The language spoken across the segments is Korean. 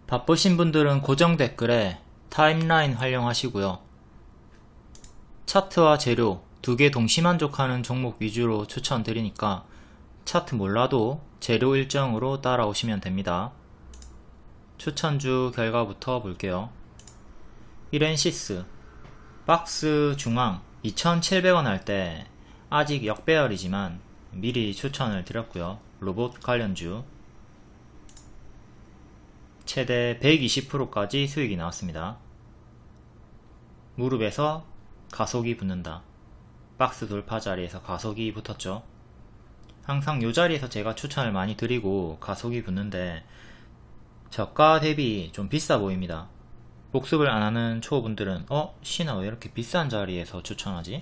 바쁘신 분들은 고정 댓글에 타임라인 활용하시고요. 차트와 재료 두 개 동시 만족하는 종목 위주로 추천드리니까 차트 몰라도 재료 일정으로 따라오시면 됩니다. 추천주 결과부터 볼게요. 이렌시스 박스 중앙 2,700원 할 때 아직 역배열이지만 미리 추천을 드렸고요. 로봇 관련주 최대 120%까지 수익이 나왔습니다. 무릎에서 가속이 붙는다. 박스 돌파 자리에서 가속이 붙었죠. 항상 이 자리에서 제가 추천을 많이 드리고 가속이 붙는데 저가 대비 좀 비싸 보입니다. 복습을 안하는 초보분들은 신아 왜 이렇게 비싼 자리에서 추천하지?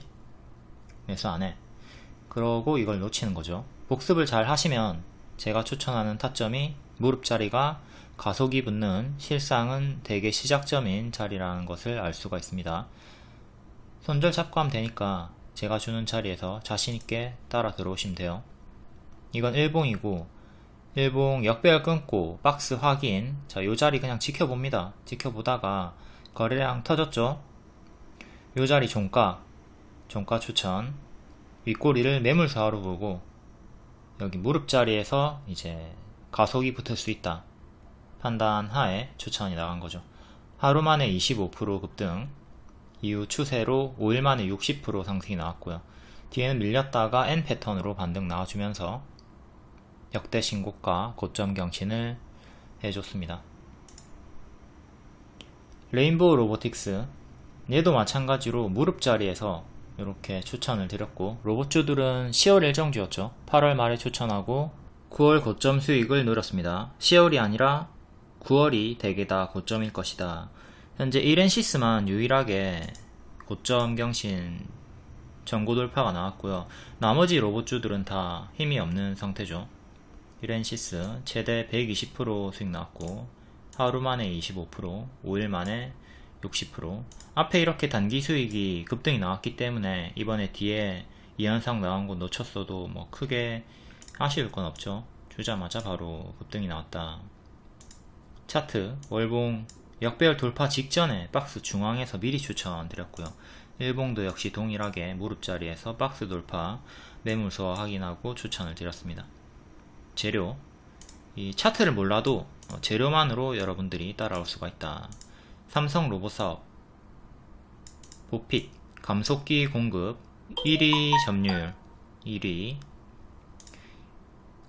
매수 안해. 그러고 이걸 놓치는 거죠. 복습을 잘 하시면 제가 추천하는 타점이 무릎 자리가 가속이 붙는 실상은 대개 시작점인 자리라는 것을 알 수가 있습니다. 손절 잡고 하면 되니까 제가 주는 자리에서 자신있게 따라 들어오시면 돼요. 이건 일봉이고 일봉 역배열 끊고 박스 확인. 자, 요 자리 그냥 지켜봅니다. 지켜보다가 거래량 터졌죠. 요 자리 종가 추천. 윗꼬리를 매물사로 보고 여기 무릎 자리에서 이제 가속이 붙을 수 있다 판단하에 추천이 나간 거죠. 하루 만에 25% 급등, 이후 추세로 5일 만에 60% 상승이 나왔고요. 뒤에는 밀렸다가 N 패턴으로 반등 나와주면서 역대 신고가 고점 경신을 해줬습니다. 레인보우 로보틱스 얘도 마찬가지로 무릎 자리에서 이렇게 추천을 드렸고 로봇주들은 10월 일정주였죠. 8월 말에 추천하고 9월 고점 수익을 누렸습니다. 10월이 아니라 9월이 대개 다 고점일 것이다. 현재 이렌시스만 유일하게 고점 경신 전고 돌파가 나왔고요. 나머지 로봇주들은 다 힘이 없는 상태죠. 이렌시스 최대 120% 수익 나왔고 하루 만에 25%, 5일 만에 60%. 앞에 이렇게 단기 수익이 급등이 나왔기 때문에 이번에 뒤에 이 현상 나온 거 놓쳤어도 뭐 크게 아쉬울 건 없죠. 주자마자 바로 급등이 나왔다. 차트 월봉 역배열 돌파 직전에 박스 중앙에서 미리 추천 드렸고요. 일봉도 역시 동일하게 무릎 자리에서 박스 돌파 매물소 확인하고 추천을 드렸습니다. 재료 이 차트를 몰라도 재료만으로 여러분들이 따라올 수가 있다. 삼성 로봇 사업 보핏 감속기 공급 1위 점유율 1위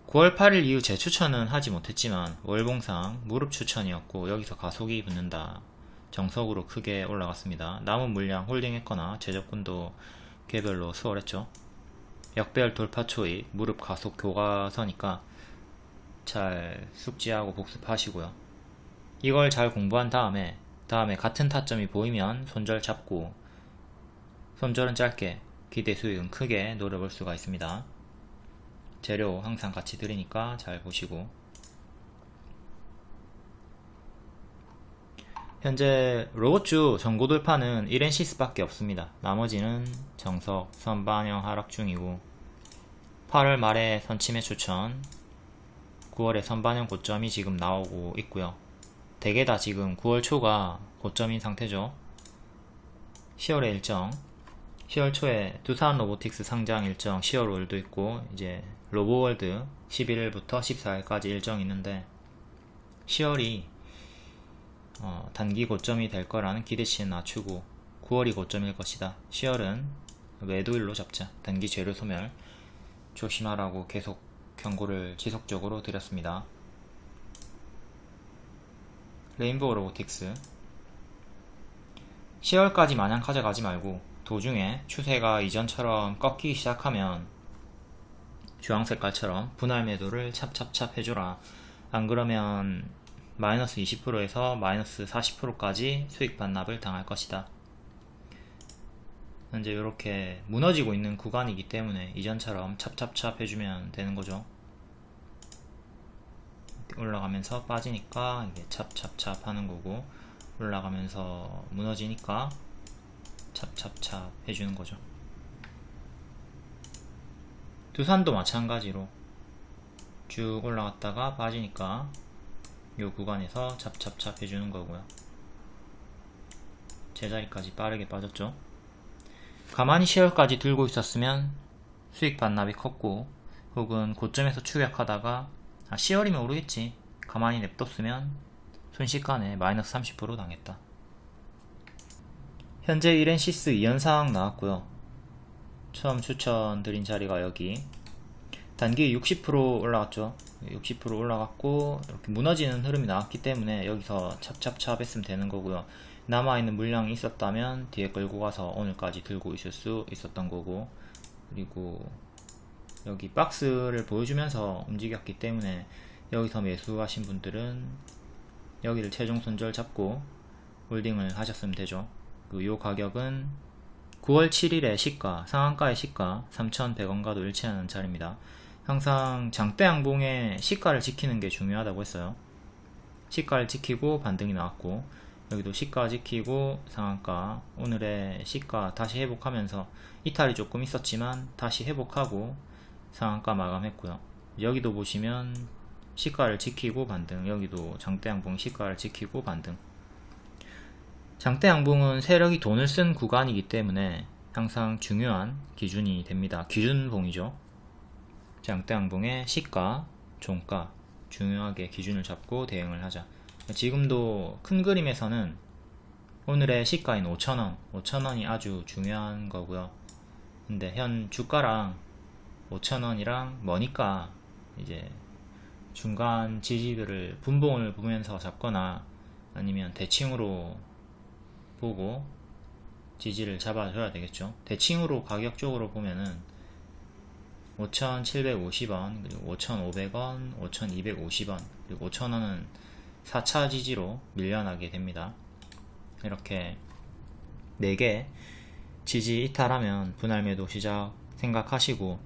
9월 8일 이후 재추천은 하지 못했지만 월봉상 무릎 추천이었고 여기서 가속이 붙는다. 정석으로 크게 올라갔습니다. 남은 물량 홀딩했거나 재접근도 개별로 수월했죠. 역배열 돌파 초입 무릎 가속 교과서니까 잘 숙지하고 복습하시고요. 이걸 잘 공부한 다음에 같은 타점이 보이면 손절 잡고 손절은 짧게 기대 수익은 크게 노려볼 수가 있습니다. 재료 항상 같이 드리니까 잘 보시고 현재 로봇주 전고 돌파는 이렌시스 밖에 없습니다. 나머지는 정석 선반영 하락 중이고 8월 말에 선침해 추천 9월에 선반영 고점이 지금 나오고 있고요. 대개 다 지금 9월 초가 고점인 상태죠. 10월의 일정 10월 초에 두산 로보틱스 상장 일정 10월 5일도 있고 이제 로보월드 11일부터 14일까지 일정이 있는데 10월이 단기 고점이 될 거라는 기대치는 낮추고 9월이 고점일 것이다. 10월은 매도일로 잡자. 단기 재료 소멸 조심하라고 계속 경고를 지속적으로 드렸습니다. 레인보우 로보틱스 10월까지 마냥 가져가지 말고 도중에 추세가 이전처럼 꺾이기 시작하면 주황색깔처럼 분할 매도를 찹찹찹 해줘라. 안 그러면 마이너스 20%에서 마이너스 40%까지 수익 반납을 당할 것이다. 현재 이렇게 무너지고 있는 구간이기 때문에 이전처럼 찹찹찹 해주면 되는 거죠. 올라가면서 빠지니까 이게 찹찹찹 하는 거고 올라가면서 무너지니까 찹찹찹 해주는 거죠. 두산도 마찬가지로 쭉 올라갔다가 빠지니까 요 구간에서 찹찹찹 해주는 거고요. 제자리까지 빠르게 빠졌죠. 가만히 10월까지 들고 있었으면 수익 반납이 컸고, 혹은 고점에서 추격하다가 10월이면 오르겠지 가만히 냅뒀으면 순식간에 마이너스 30% 당했다. 현재 1엔시스 2연상 나왔고요. 처음 추천드린 자리가 여기. 단기 60% 올라갔죠. 60% 올라갔고 이렇게 무너지는 흐름이 나왔기 때문에 여기서 찹찹찹 했으면 되는 거고요. 남아있는 물량이 있었다면 뒤에 끌고 가서 오늘까지 들고 있을 수 있었던 거고, 그리고 여기 박스를 보여주면서 움직였기 때문에 여기서 매수하신 분들은 여기를 최종 손절 잡고 홀딩을 하셨으면 되죠. 요 가격은 9월 7일에 시가, 상한가의 시가 3,100원과도 일치하는 자리입니다. 항상 장대 양봉의 시가를 지키는 게 중요하다고 했어요. 시가를 지키고 반등이 나왔고, 여기도 시가 지키고 상한가, 오늘의 시가 다시 회복하면서 이탈이 조금 있었지만 다시 회복하고 상한가 마감했고요. 여기도 보시면 시가를 지키고 반등, 여기도 장대 양봉 시가를 지키고 반등. 장대 양봉은 세력이 돈을 쓴 구간이기 때문에 항상 중요한 기준이 됩니다. 기준봉이죠. 장대 양봉의 시가, 종가 중요하게 기준을 잡고 대응을 하자. 지금도 큰 그림에서는 오늘의 시가인 5,000원, 5,000원이 아주 중요한 거고요. 근데 현 주가랑 5,000원이랑 머니까 이제 중간 지지들을 분봉을 보면서 잡거나 아니면 대칭으로 보고 지지를 잡아줘야 되겠죠. 대칭으로 가격적으로 보면은 5,750원, 그리고 5,500원, 5,250원, 그리고 5,000원은 4차 지지로 밀려나게 됩니다. 이렇게 4개 지지 이탈하면 분할 매도 시작 생각하시고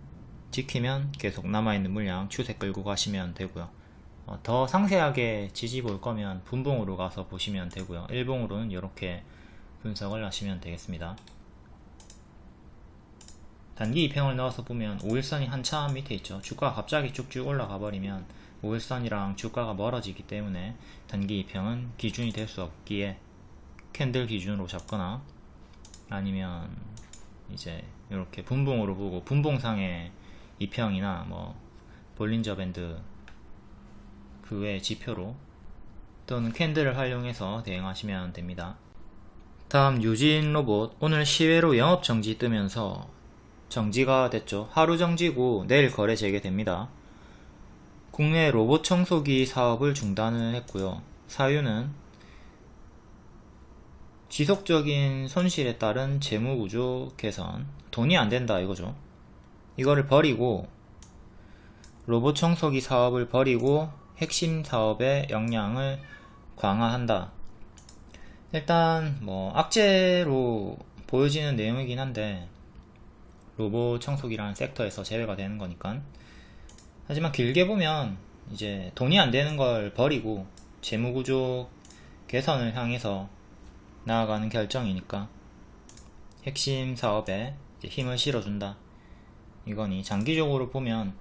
지키면 계속 남아있는 물량 추세 끌고 가시면 되고요. 더 상세하게 지지 볼 거면 분봉으로 가서 보시면 되고요. 일봉으로는 이렇게 분석을 하시면 되겠습니다. 단기 2평을 넣어서 보면 5일선이 한참 밑에 있죠. 주가가 갑자기 쭉쭉 올라가 버리면 5일선이랑 주가가 멀어지기 때문에 단기 2평은 기준이 될 수 없기에 캔들 기준으로 잡거나 아니면 이제 이렇게 분봉으로 보고 분봉상의 2평이나 뭐 볼린저 밴드 그 외의 지표로 또는 캔들을 활용해서 대응하시면 됩니다. 다음 유진 로봇, 오늘 시외로 영업 정지 뜨면서 정지가 됐죠. 하루 정지고 내일 거래 재개됩니다. 국내 로봇 청소기 사업을 중단을 했고요. 사유는 지속적인 손실에 따른 재무구조 개선, 돈이 안 된다 이거죠. 이거를 버리고 로봇 청소기 사업을 버리고 핵심 사업의 역량을 강화한다. 일단 뭐 악재로 보여지는 내용이긴 한데 로봇 청소기라는 섹터에서 제외가 되는 거니까. 하지만 길게 보면 이제 돈이 안 되는 걸 버리고 재무구조 개선을 향해서 나아가는 결정이니까 핵심 사업에 힘을 실어준다. 이거니 장기적으로 보면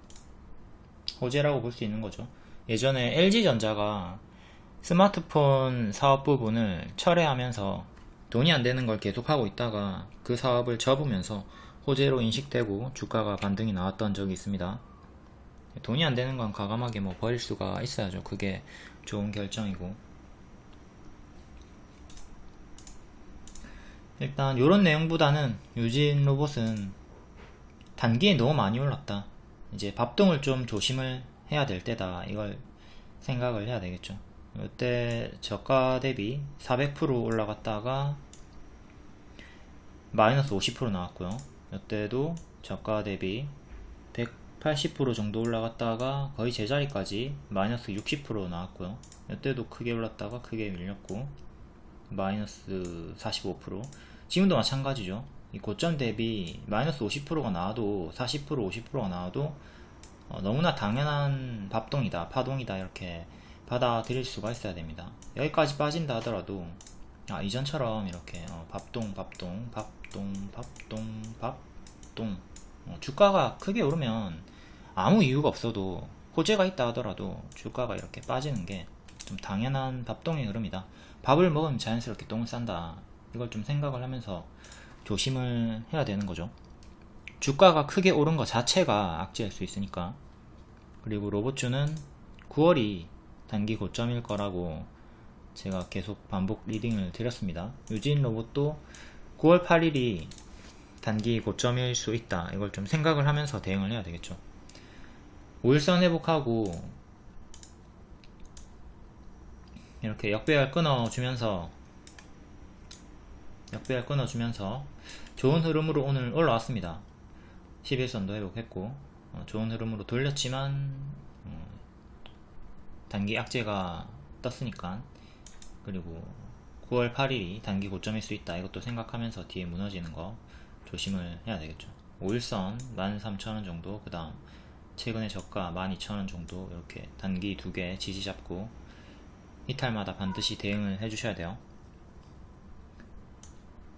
호재라고 볼 수 있는 거죠. 예전에 LG전자가 스마트폰 사업 부분을 철회하면서 돈이 안 되는 걸 계속하고 있다가 그 사업을 접으면서 호재로 인식되고 주가가 반등이 나왔던 적이 있습니다. 돈이 안 되는 건 과감하게 뭐 버릴 수가 있어야죠. 그게 좋은 결정이고. 일단 이런 내용보다는 유진 로봇은 단기에 너무 많이 올랐다. 이제 밥동을 좀 조심을 해야 될 때다. 이걸 생각을 해야 되겠죠. 이때 저가 대비 400% 올라갔다가 마이너스 50% 나왔고요. 이때도 저가 대비 180% 정도 올라갔다가 거의 제자리까지 마이너스 60% 나왔고요. 이때도 크게 올랐다가 크게 밀렸고 마이너스 45%. 지금도 마찬가지죠. 이 고점 대비 마이너스 50%가 나와도 40% 50%가 나와도 너무나 당연한 밥동이다, 파동이다 이렇게 받아들일 수가 있어야 됩니다. 여기까지 빠진다 하더라도 이전처럼 이렇게 밥동 주가가 크게 오르면 아무 이유가 없어도 호재가 있다 하더라도 주가가 이렇게 빠지는 게 좀 당연한 밥동의 흐름이다. 밥을 먹으면 자연스럽게 똥을 싼다. 이걸 좀 생각을 하면서 조심을 해야 되는 거죠. 주가가 크게 오른 것 자체가 악재일 수 있으니까. 그리고 로봇주는 9월이 단기 고점일 거라고 제가 계속 반복 리딩을 드렸습니다. 유진 로봇도 9월 8일이 단기 고점일 수 있다. 이걸 좀 생각을 하면서 대응을 해야 되겠죠. 5일선 회복하고 이렇게 역배열 끊어주면서 좋은 흐름으로 오늘 올라왔습니다. 11선도 회복했고 좋은 흐름으로 돌렸지만 단기 악재가 떴으니까, 그리고 9월 8일이 단기 고점일 수 있다. 이것도 생각하면서 뒤에 무너지는 거 조심을 해야 되겠죠. 5일선 13,000원 정도, 그 다음 최근에 저가 12,000원 정도, 이렇게 단기 2개 지지 잡고 이탈마다 반드시 대응을 해주셔야 돼요.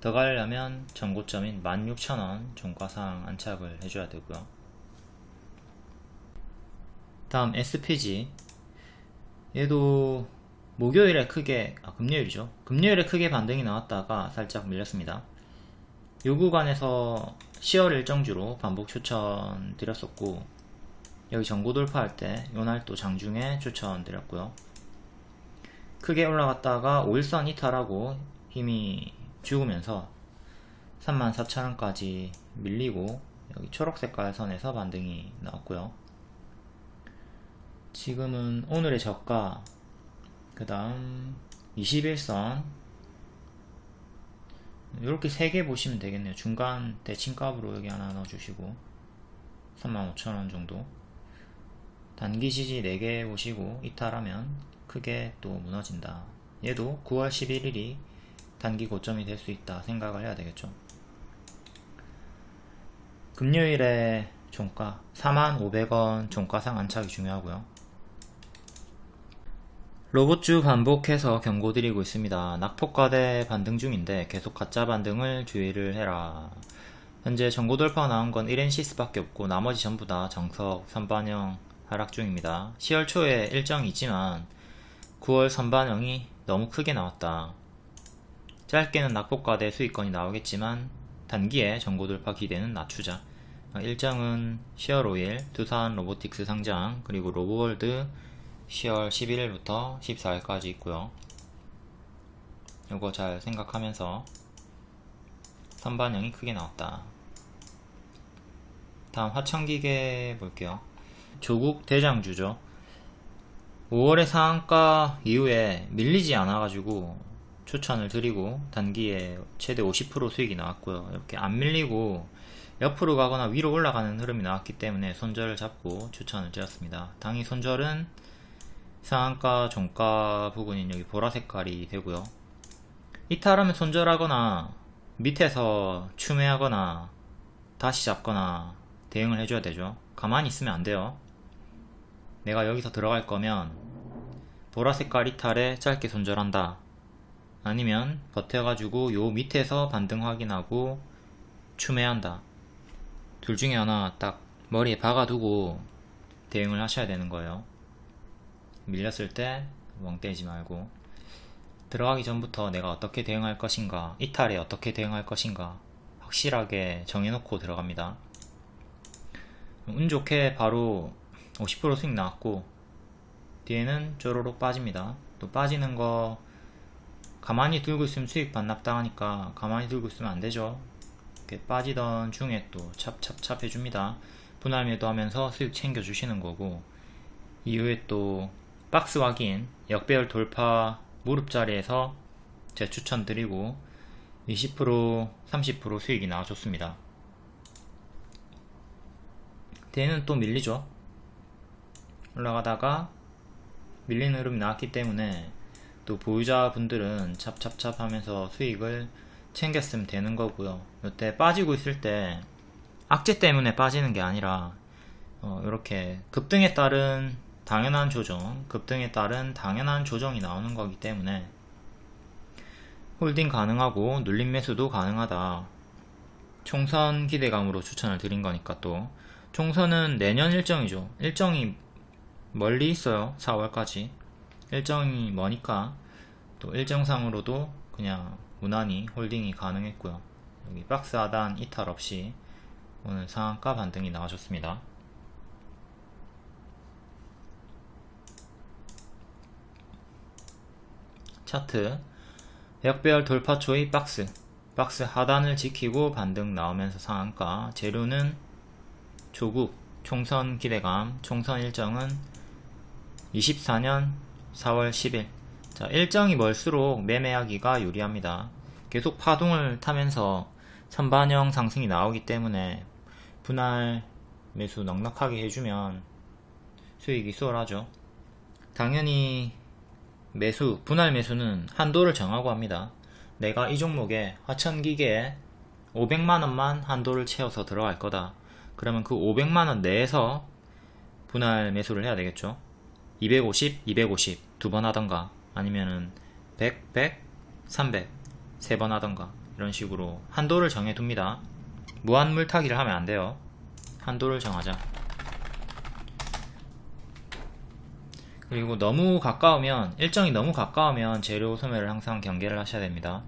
더 가려면 전고점인 16,000원 종가상 안착을 해줘야 되고요. 다음 SPG, 얘도 목요일에 크게, 금요일이죠. 금요일에 크게 반등이 나왔다가 살짝 밀렸습니다. 요 구간에서 10월 일정주로 반복 추천 드렸었고, 여기 전고 돌파할 때 요날 또 장중에 추천 드렸고요. 크게 올라갔다가 5일선 이탈하고 힘이 죽으면서 34,000원까지 밀리고, 여기 초록색깔 선에서 반등이 나왔고요. 지금은 오늘의 저가, 그 다음 21선 이렇게 3개 보시면 되겠네요. 중간 대칭값으로 여기 하나 넣어주시고 35,000원 정도, 단기 지지 4개 보시고 이탈하면 크게 또 무너진다. 얘도 9월 11일이 단기 고점이 될 수 있다 생각을 해야 되겠죠. 금요일에 종가 45,000원 종가상 안착이 중요하고요. 로봇주 반복해서 경고드리고 있습니다. 낙폭과대 반등 중인데 계속 가짜 반등을 주의를 해라. 현재 전고 돌파 나온 건 1엔시스 밖에 없고 나머지 전부 다 정석 선반영 하락 중입니다. 10월 초에 일정이 있지만 9월 선반영이 너무 크게 나왔다. 짧게는 낙폭과대 수익권이 나오겠지만 단기에 전고 돌파 기대는 낮추자. 일정은 10월 5일 두산 로보틱스 상장, 그리고 로보월드 10월 11일부터 14일까지 있고요. 요거 잘 생각하면서 선반영이 크게 나왔다. 다음 화천기계 볼게요. 조국 대장주죠. 5월의 상한가 이후에 밀리지 않아가지고 추천을 드리고 단기에 최대 50% 수익이 나왔고요. 이렇게 안 밀리고 옆으로 가거나 위로 올라가는 흐름이 나왔기 때문에 손절을 잡고 추천을 드렸습니다. 당일 손절은 상한가 종가 부분인 여기 보라 색깔이 되고요. 이탈하면 손절하거나 밑에서 추매하거나 다시 잡거나 대응을 해줘야 되죠. 가만히 있으면 안 돼요. 내가 여기서 들어갈 거면 보라 색깔 이탈에 짧게 손절한다, 아니면 버텨가지고 요 밑에서 반등 확인하고 추매한다. 둘 중에 하나 딱 머리에 박아두고 대응을 하셔야 되는 거예요. 밀렸을 때 멍 때리지 말고 들어가기 전부터 내가 어떻게 대응할 것인가, 이탈에 어떻게 대응할 것인가 확실하게 정해놓고 들어갑니다. 운 좋게 바로 50% 수익 나왔고 뒤에는 쪼로록 빠집니다. 또 빠지는 거 가만히 들고 있으면 수익 반납당하니까 가만히 들고 있으면 안 되죠. 이렇게 빠지던 중에 또 찹찹찹 해줍니다. 분할 매도하면서 수익 챙겨주시는 거고, 이후에 또 박스 확인, 역배열 돌파 무릎 자리에서 재추천 드리고 20% 30% 수익이 나와줬습니다. 뒤에는 또 밀리죠. 올라가다가 밀리는 흐름이 나왔기 때문에 또 보유자분들은 찹찹찹 하면서 수익을 챙겼으면 되는 거고요. 이때 빠지고 있을 때 악재 때문에 빠지는 게 아니라 이렇게 급등에 따른 당연한 조정, 급등에 따른 당연한 조정이 나오는 거기 때문에 홀딩 가능하고 눌림 매수도 가능하다. 총선 기대감으로 추천을 드린 거니까. 또 총선은 내년 일정이죠. 일정이 멀리 있어요. 4월까지. 일정이 머니까 또 일정상으로도 그냥 무난히 홀딩이 가능했고요. 여기 박스 하단 이탈 없이 오늘 상한가 반등이 나와줬습니다. 차트 역배열 돌파 초의 박스 하단을 지키고 반등 나오면서 상한가. 재료는 조국 총선 기대감. 총선 일정은 24년 4월 10일. 자, 일정이 멀수록 매매하기가 유리합니다. 계속 파동을 타면서 선반영 상승이 나오기 때문에 분할 매수 넉넉하게 해주면 수익이 수월하죠. 당연히 분할 매수는 한도를 정하고 합니다. 내가 이 종목에 화천기계에 500만원만 한도를 채워서 들어갈 거다. 그러면 그 500만원 내에서 분할 매수를 해야 되겠죠. 250, 250 두 번 하던가, 아니면은 100, 100, 300 세 번 하던가, 이런 식으로 한도를 정해 둡니다. 무한 물타기를 하면 안 돼요. 한도를 정하자. 그리고 일정이 너무 가까우면 재료 소멸을 항상 경계를 하셔야 됩니다.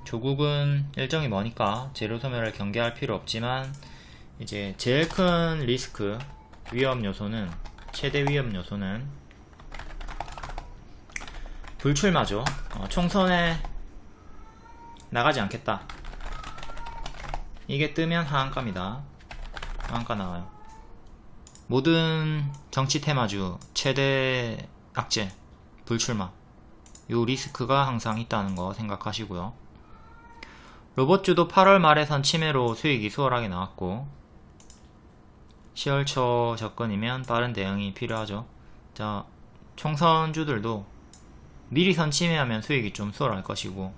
조국은 일정이 머니까 재료 소멸을 경계할 필요 없지만, 이제 제일 큰 리스크, 최대 위험 요소는 불출마죠. 총선에 나가지 않겠다. 이게 뜨면 하한가입니다. 하한가 나와요. 모든 정치 테마주 최대 악재, 불출마, 요 리스크가 항상 있다는 거 생각하시고요. 로봇주도 8월 말에 선 침해로 수익이 수월하게 나왔고, 10월 초 접근이면 빠른 대응이 필요하죠. 자, 총선주들도 미리 선 침해하면 수익이 좀 수월할 것이고,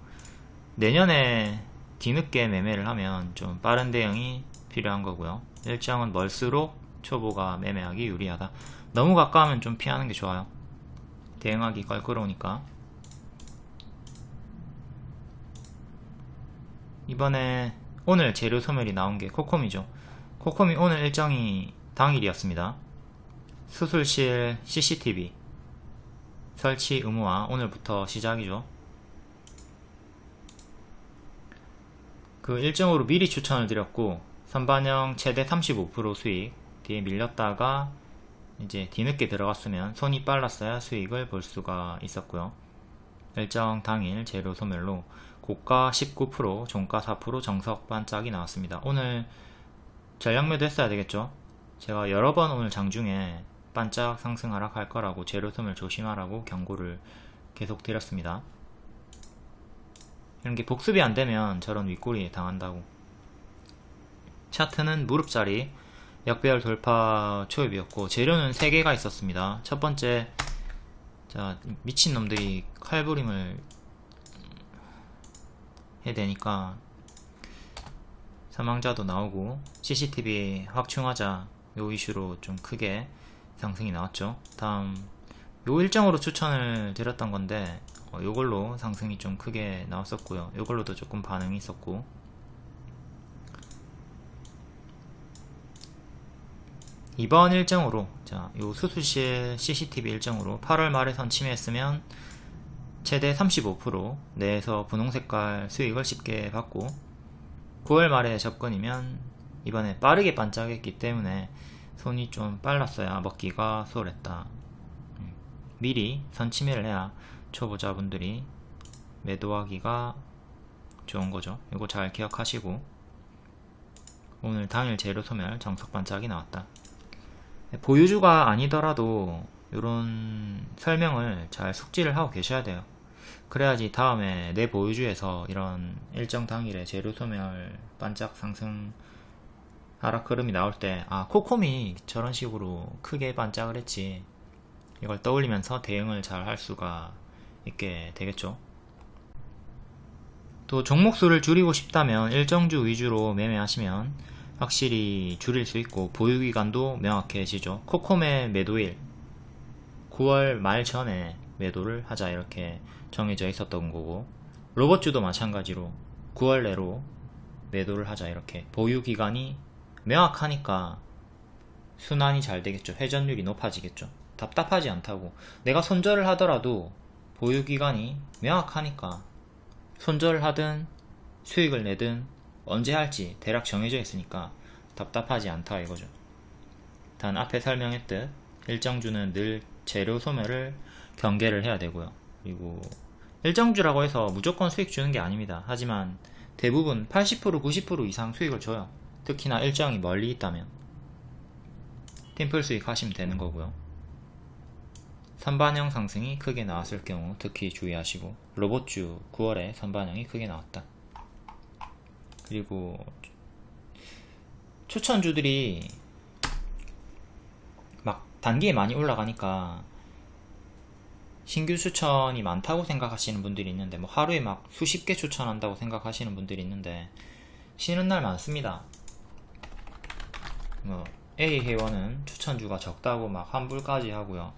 내년에 뒤늦게 매매를 하면 좀 빠른 대응이 필요한 거고요. 일정은 멀수록 초보가 매매하기 유리하다. 너무 가까우면 좀 피하는 게 좋아요. 대응하기 껄끄러우니까. 이번에 오늘 재료 소멸이 나온 게 코콤이죠. 코콤이 오늘 일정이 당일이었습니다. 수술실 CCTV 설치 의무화 오늘부터 시작이죠. 그 일정으로 미리 추천을 드렸고, 선반영 최대 35% 수익, 뒤에 밀렸다가 이제 뒤늦게 들어갔으면 손이 빨랐어야 수익을 볼 수가 있었고요. 일정 당일 재료 소멸로 고가 19%, 종가 4% 정석 반짝이 나왔습니다. 오늘 전량 매도 했어야 되겠죠. 제가 여러 번 오늘 장중에 반짝 상승 하락할 거라고 재료 소멸 조심하라고 경고를 계속 드렸습니다. 이런 게 복습이 안 되면 저런 윗꼬리에 당한다고. 차트는 무릎자리 역배열 돌파 초입이었고, 재료는 3개가 있었습니다. 첫 번째, 자, 미친놈들이 칼부림을 해대니까 사망자도 나오고, CCTV 확충하자, 요 이슈로 좀 크게 상승이 나왔죠. 다음, 요 일정으로 추천을 드렸던 건데, 요걸로 상승이 좀 크게 나왔었고요. 요걸로도 조금 반응이 있었고, 이번 일정으로, 자, 요 수술실 CCTV 일정으로 8월 말에 선 침해했으면 최대 35% 내에서 분홍색깔 수익을 쉽게 받고, 9월 말에 접근이면 이번에 빠르게 반짝했기 때문에 손이 좀 빨랐어야 먹기가 수월했다. 미리 선 침해를 해야 초보자분들이 매도하기가 좋은 거죠. 이거 잘 기억하시고, 오늘 당일 재료 소멸 정석 반짝이 나왔다. 보유주가 아니더라도 이런 설명을 잘 숙지를 하고 계셔야 돼요. 그래야지 다음에 내 보유주에서 이런 일정 당일에 재료 소멸 반짝 상승 하락 흐름이 나올 때, 아, 코콤이 저런 식으로 크게 반짝을 했지, 이걸 떠올리면서 대응을 잘 할 수가 있게 되겠죠. 또 종목수를 줄이고 싶다면 일정주 위주로 매매하시면 확실히 줄일 수 있고 보유기간도 명확해지죠. 코콤의 매도일 9월 말 전에 매도를 하자, 이렇게 정해져 있었던 거고, 로봇주도 마찬가지로 9월 내로 매도를 하자, 이렇게 보유기간이 명확하니까 순환이 잘 되겠죠. 회전율이 높아지겠죠. 답답하지 않다고. 내가 손절을 하더라도 보유기간이 명확하니까 손절을 하든 수익을 내든 언제 할지 대략 정해져 있으니까 답답하지 않다 이거죠. 단 앞에 설명했듯 일정주는 늘 재료 소멸을 경계를 해야 되고요. 그리고 일정주라고 해서 무조건 수익 주는 게 아닙니다. 하지만 대부분 80% 90% 이상 수익을 줘요. 특히나 일정이 멀리 있다면 팀플 수익 하시면 되는 거고요. 선반영 상승이 크게 나왔을 경우 특히 주의하시고, 로봇주 9월에 선반영이 크게 나왔다. 그리고 추천주들이 막 단기에 많이 올라가니까 신규 추천이 많다고 생각하시는 분들이 있는데, 뭐 하루에 막 수십 개 추천한다고 생각하시는 분들이 있는데 쉬는 날 많습니다. 뭐 A 회원은 추천주가 적다고 막 환불까지 하고요.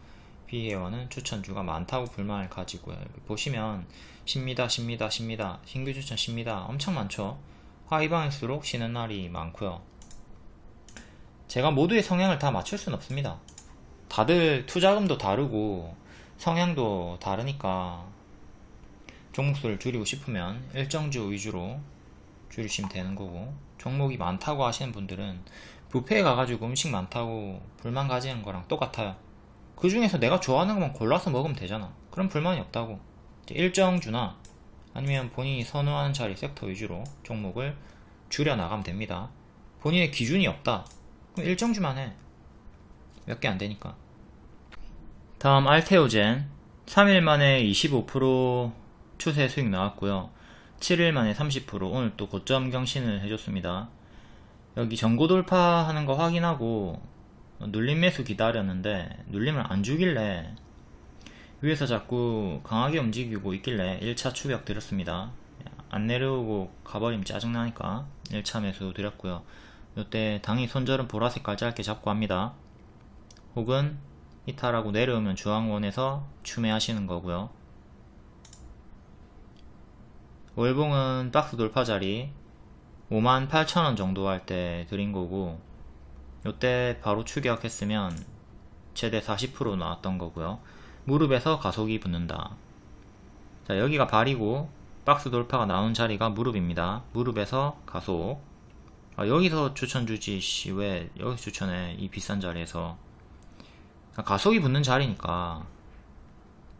B 회원은 추천주가 많다고 불만을 가지고요. 보시면 쉽니다, 쉽니다, 쉽니다, 신규 추천 쉽니다 엄청 많죠. 하이방일수록 쉬는 날이 많고요. 제가 모두의 성향을 다 맞출 수는 없습니다. 다들 투자금도 다르고 성향도 다르니까 종목수를 줄이고 싶으면 일정주 위주로 줄이시면 되는 거고, 종목이 많다고 하시는 분들은 뷔페에 가가지고 음식 많다고 불만 가지는 거랑 똑같아요. 그 중에서 내가 좋아하는 것만 골라서 먹으면 되잖아. 그럼 불만이 없다고. 일정주나 아니면 본인이 선호하는 자리 섹터 위주로 종목을 줄여 나가면 됩니다. 본인의 기준이 없다 그럼 일정주만 해. 몇 개 안 되니까. 다음 알테오젠 3일 만에 25% 추세 수익 나왔고요. 7일 만에 30%, 오늘 또 고점 경신을 해줬습니다. 여기 전고 돌파하는 거 확인하고 눌림 매수 기다렸는데 눌림을 안 주길래 위에서 자꾸 강하게 움직이고 있길래 1차 추격 드렸습니다. 안 내려오고 가버리면 짜증나니까 1차 매수 드렸고요. 이때 당일 손절은 보라색깔 짧게 잡고 합니다. 혹은 이탈하고 내려오면 주황원에서 추매하시는 거고요. 월봉은 박스 돌파 자리 58,000원 정도 할 때 드린 거고, 요때 바로 추격했으면 최대 40% 나왔던 거고요. 무릎에서 가속이 붙는다. 자, 여기가 발이고 박스 돌파가 나온 자리가 무릎입니다. 무릎에서 가속. 여기서 추천 주지 왜 여기서 추천해, 이 비싼 자리에서. 가속이 붙는 자리니까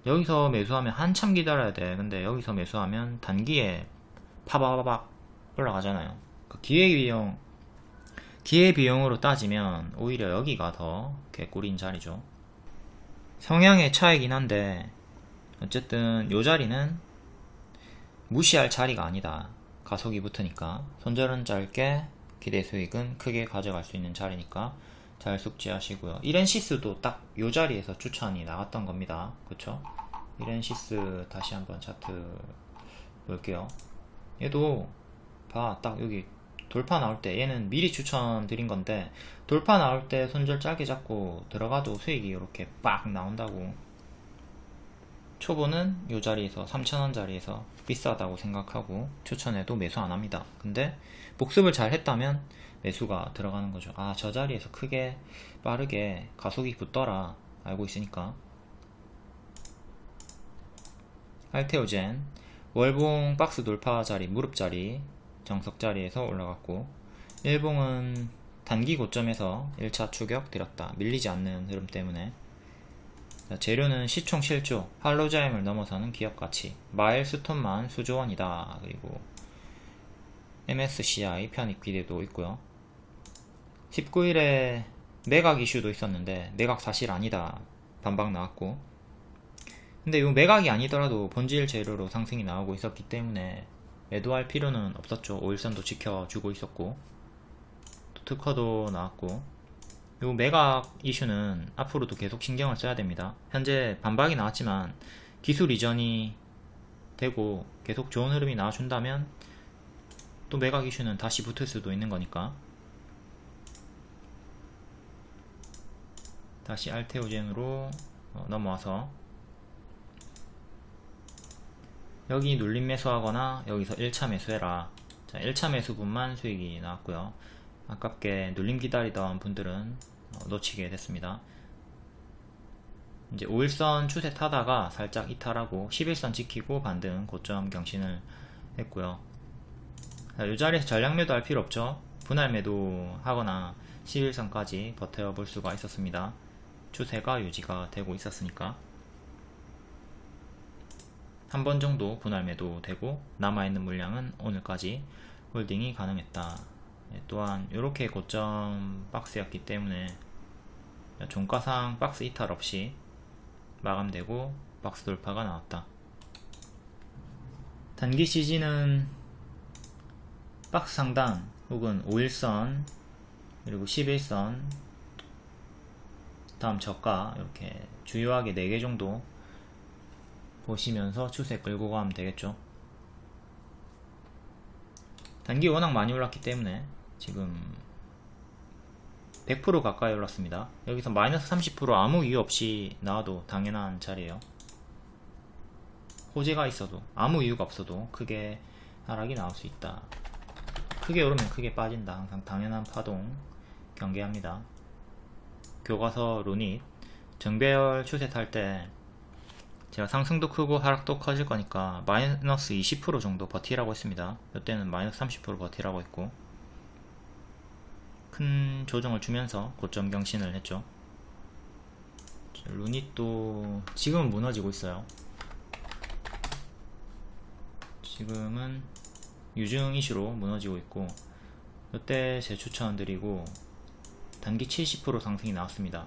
여기서 매수하면 한참 기다려야 돼. 근데 여기서 매수하면 단기에 파바바박 올라가잖아요. 기회비용으로 따지면 오히려 여기가 더 개꿀인 자리죠. 성향의 차이긴 한데 어쨌든 요 자리는 무시할 자리가 아니다. 가속이 붙으니까 손절은 짧게 기대 수익은 크게 가져갈 수 있는 자리니까 잘 숙지하시고요. 이렌시스도 딱 요 자리에서 추천이 나갔던 겁니다. 그쵸? 이렌시스 다시 한번 차트 볼게요. 얘도 딱 여기 돌파 나올 때, 얘는 미리 추천 드린 건데 돌파 나올 때 손절 짧게 잡고 들어가도 수익이 이렇게 빡 나온다고. 초보는 요 자리에서 3,000원 자리에서 비싸다고 생각하고 추천해도 매수 안 합니다. 근데 복습을 잘 했다면 매수가 들어가는 거죠. 저 자리에서 크게 빠르게 가속이 붙더라 알고 있으니까. 알테오젠 월봉 박스 돌파 자리, 무릎 자리, 정석 자리에서 올라갔고, 일봉은 단기 고점에서 1차 추격 드렸다. 밀리지 않는 흐름 때문에. 자, 재료는 시총 실조, 할로자임을 넘어서는 기업가치, 마일스톤만 수조원이다. 그리고 MSCI 편입 기대도 있고요. 19일에 매각 이슈도 있었는데 매각 사실 아니다 반박 나왔고, 근데 이 매각이 아니더라도 본질 재료로 상승이 나오고 있었기 때문에 매도할 필요는 없었죠. 5일선도 지켜주고 있었고 또 특허도 나왔고, 이 매각 이슈는 앞으로도 계속 신경을 써야 됩니다. 현재 반박이 나왔지만 기술 이전이 되고 계속 좋은 흐름이 나와준다면 또 매각 이슈는 다시 붙을 수도 있는 거니까. 다시 알테오젠으로 넘어와서 여기 눌림 매수하거나 여기서 1차 매수해라. 자, 1차 매수분만 수익이 나왔고요. 아깝게 눌림 기다리던 분들은 놓치게 됐습니다. 이제 5일선 추세 타다가 살짝 이탈하고 11선 지키고 반등 고점 경신을 했고요. 이 자리에서 전량 매도 할 필요 없죠. 분할 매도 하거나 11선까지 버텨볼 수가 있었습니다. 추세가 유지가 되고 있었으니까 한 번 정도 분할 매도 되고 남아있는 물량은 오늘까지 홀딩이 가능했다. 또한 이렇게 고점 박스였기 때문에 종가상 박스 이탈 없이 마감되고 박스 돌파가 나왔다. 단기 CG는 박스 상단 혹은 5일선 그리고 11선 다음 저가 이렇게 주요하게 4개 정도 보시면서 추세 끌고 가면 되겠죠. 단기 워낙 많이 올랐기 때문에 지금 100% 가까이 올랐습니다. 여기서 마이너스 30% 아무 이유 없이 나와도 당연한 자리예요. 호재가 있어도 아무 이유가 없어도 크게 하락이 나올 수 있다. 크게 오르면 크게 빠진다. 항상 당연한 파동 경계합니다. 교과서 루닛 정배열 추세 탈 때 제가 상승도 크고 하락도 커질 거니까 마이너스 20% 정도 버티라고 했습니다. 이때는 마이너스 30% 버티라고 했고 큰 조정을 주면서 고점 경신을 했죠. 루닛도 지금은 무너지고 있어요. 지금은 유증 이슈로 무너지고 있고 이때 제 추천드리고 단기 70% 상승이 나왔습니다.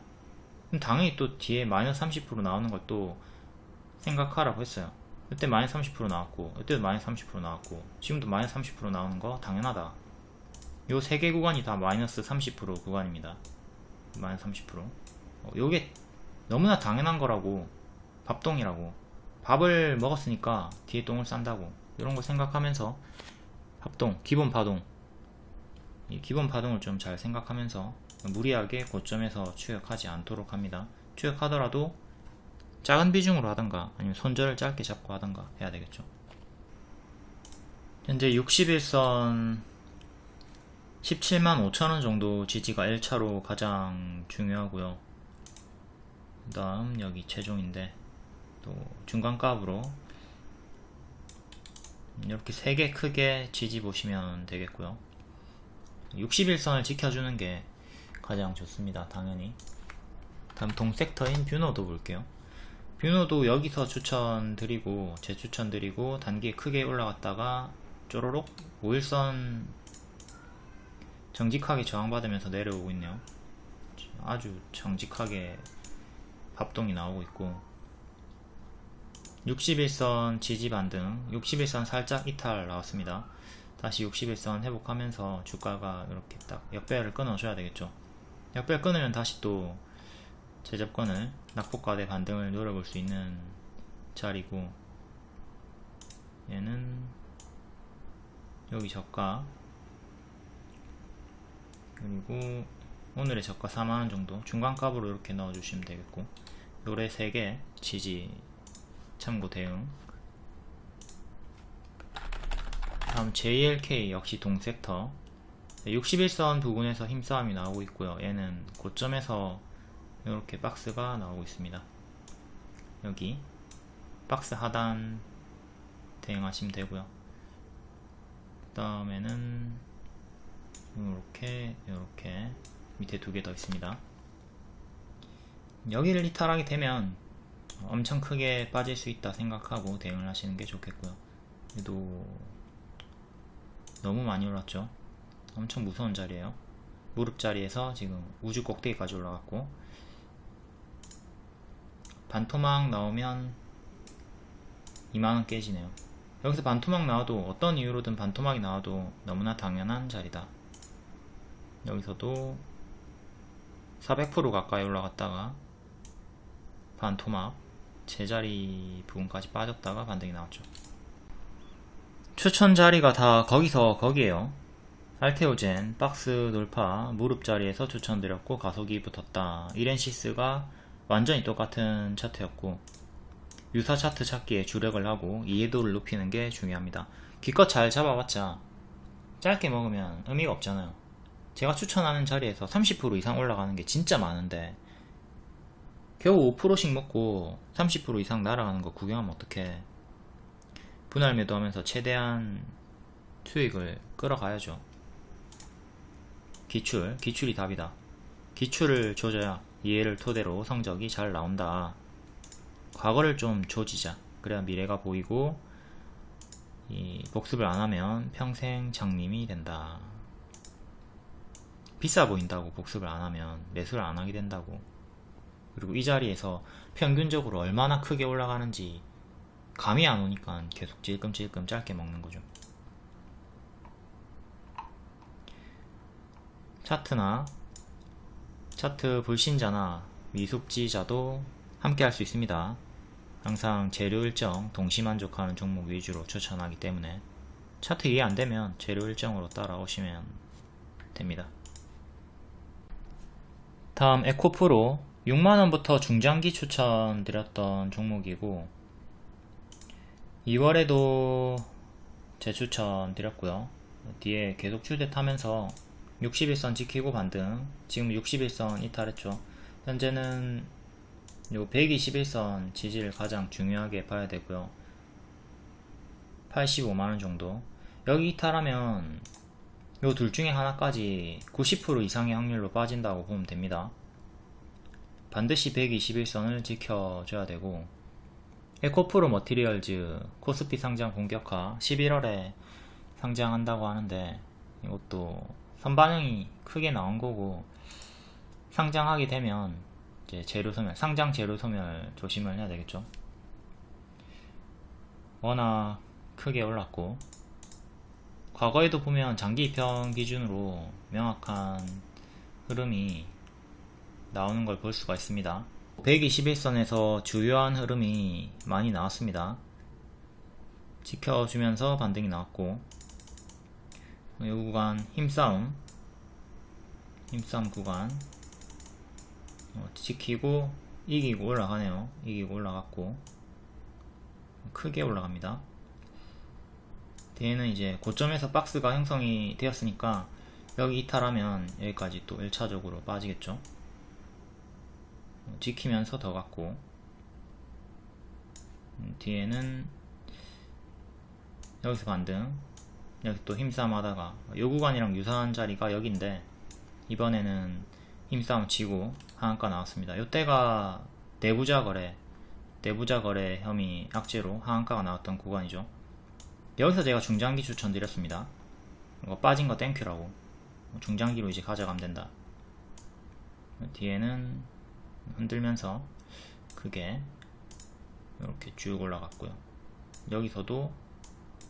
그럼 당연히 또 뒤에 마이너스 30% 나오는 걸 또 생각하라고 했어요. 이때 마이너스 30% 나왔고 이때도 마이너스 30% 나왔고 지금도 마이너스 30% 나오는 거 당연하다. 요 3개 구간이 다 마이너스 30% 구간입니다. 마이너스 30%. 요게 너무나 당연한 거라고. 밥똥이라고. 밥을 먹었으니까 뒤에 똥을 싼다고. 이런 거 생각하면서 밥똥, 기본 파동. 이 기본 파동을 좀 잘 생각하면서 무리하게 고점에서 추격하지 않도록 합니다. 추격하더라도 작은 비중으로 하던가 아니면 손절을 짧게 잡고 하던가 해야 되겠죠. 현재 61선 17만 5천원 정도 지지가 1차로 가장 중요하고요. 그 다음 여기 최종인데 또 중간값으로 이렇게 3개 크게 지지 보시면 되겠고요. 61선을 지켜주는 게 가장 좋습니다. 당연히. 다음 동섹터인 뷰노도 볼게요. 뷰노도 여기서 추천드리고 재추천드리고 단기에 크게 올라갔다가 쪼로록 5일선 정직하게 저항받으면서 내려오고 있네요. 아주 정직하게 밥동이 나오고 있고 61선 지지 반등 61선 살짝 이탈 나왔습니다. 다시 61선 회복하면서 주가가 이렇게 딱 역배열을 끊어줘야 되겠죠. 역배열 끊으면 다시 또 재접근을 낙폭과대 반등을 노려볼 수 있는 자리고 얘는 여기 저가 그리고 오늘의 저가 4만원 정도 중간값으로 이렇게 넣어주시면 되겠고 요래 3개 지지 참고 대응. 다음 JLK 역시 동섹터 61선 부근에서 힘싸움이 나오고 있고요. 얘는 고점에서 이렇게 박스가 나오고 있습니다. 여기 박스 하단 대응하시면 되고요. 그 다음에는 이렇게 밑에 2개 더 있습니다. 여기를 이탈하게 되면 엄청 크게 빠질 수 있다 생각하고 대응을 하시는 게 좋겠고요. 그래도 너무 많이 올랐죠. 엄청 무서운 자리예요. 무릎 자리에서 지금 우주 꼭대기까지 올라갔고 반토막 나오면 2만원 깨지네요. 여기서 반토막 나와도 어떤 이유로든 반토막이 나와도 너무나 당연한 자리다. 여기서도 400% 가까이 올라갔다가 반토막 제자리 부분까지 빠졌다가 반등이 나왔죠. 추천 자리가 다 거기서 거기에요. 알테오젠 박스 돌파 무릎 자리에서 추천드렸고 가속이 붙었다. 이렌시스가 완전히 똑같은 차트였고 유사 차트 찾기에 주력을 하고 이해도를 높이는 게 중요합니다. 기껏 잘 잡아봤자 짧게 먹으면 의미가 없잖아요. 제가 추천하는 자리에서 30% 이상 올라가는 게 진짜 많은데 겨우 5%씩 먹고 30% 이상 날아가는 거 구경하면 어떡해. 분할 매도하면서 최대한 수익을 끌어가야죠. 기출이 답이다. 기출을 조져야 이해를 토대로 성적이 잘 나온다. 과거를 좀 조지자. 그래야 미래가 보이고 이 복습을 안하면 평생 장님이 된다. 비싸 보인다고 복습을 안하면 매수를 안하게 된다고. 그리고 이 자리에서 평균적으로 얼마나 크게 올라가는지 감이 안 오니까 계속 찔끔찔끔 짧게 먹는 거죠. 차트 불신자나 미숙지자도 함께 할 수 있습니다. 항상 재료 일정 동시만족하는 종목 위주로 추천하기 때문에 차트 이해 안되면 재료 일정으로 따라오시면 됩니다. 다음 에코프로 6만원부터 중장기 추천드렸던 종목이고 2월에도 재추천 드렸고요. 뒤에 계속 추세 타면서 61선 지키고 반등. 지금 61선 이탈했죠. 현재는 요 121선 지지를 가장 중요하게 봐야 되고요. 85만원 정도. 여기 이탈하면 요 둘 중에 하나까지 90% 이상의 확률로 빠진다고 보면 됩니다. 반드시 121선을 지켜줘야 되고, 에코프로 머티리얼즈 코스피 상장 본격화 11월에 상장한다고 하는데 이것도 선반영이 크게 나온 거고, 상장하게 되면 이제 재료소멸, 상장 재료소멸 조심을 해야 되겠죠. 워낙 크게 올랐고, 과거에도 보면 장기 입형 기준으로 명확한 흐름이 나오는 걸 볼 수가 있습니다. 121선에서 주요한 흐름이 많이 나왔습니다. 지켜주면서 반등이 나왔고, 이 구간 힘싸움 구간 지키고 이기고 올라가네요. 이기고 올라갔고 크게 올라갑니다. 뒤에는 이제 고점에서 박스가 형성이 되었으니까 여기 이탈하면 여기까지 또 1차적으로 빠지겠죠. 지키면서 더 갔고, 뒤에는 여기서 반등, 여기 또 힘싸움 하다가 요 구간이랑 유사한 자리가 여기인데 이번에는 힘싸움 치고 하한가 나왔습니다. 요때가 내부자 거래 혐의 악재로 하한가가 나왔던 구간이죠. 여기서 제가 중장기 추천드렸습니다. 이거 빠진 거 땡큐라고. 중장기로 이제 가져가면 된다. 뒤에는 흔들면서 크게 이렇게 쭉 올라갔고요. 여기서도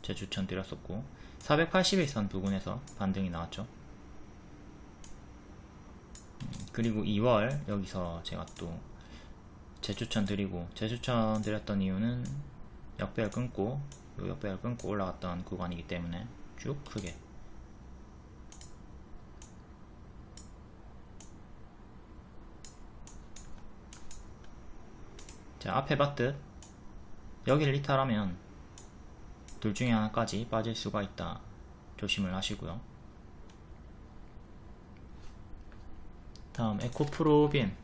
재추천 드렸었고 481선 부근에서 반등이 나왔죠. 그리고 2월 여기서 제가 또 재추천 드리고, 재추천 드렸던 이유는 역배열 끊고 요 역배열 끊고 올라갔던 구간이기 때문에 쭉 크게 자, 앞에 봤듯 여기를 이탈하면 둘 중에 하나까지 빠질 수가 있다. 조심을 하시고요. 다음 에코프로빔.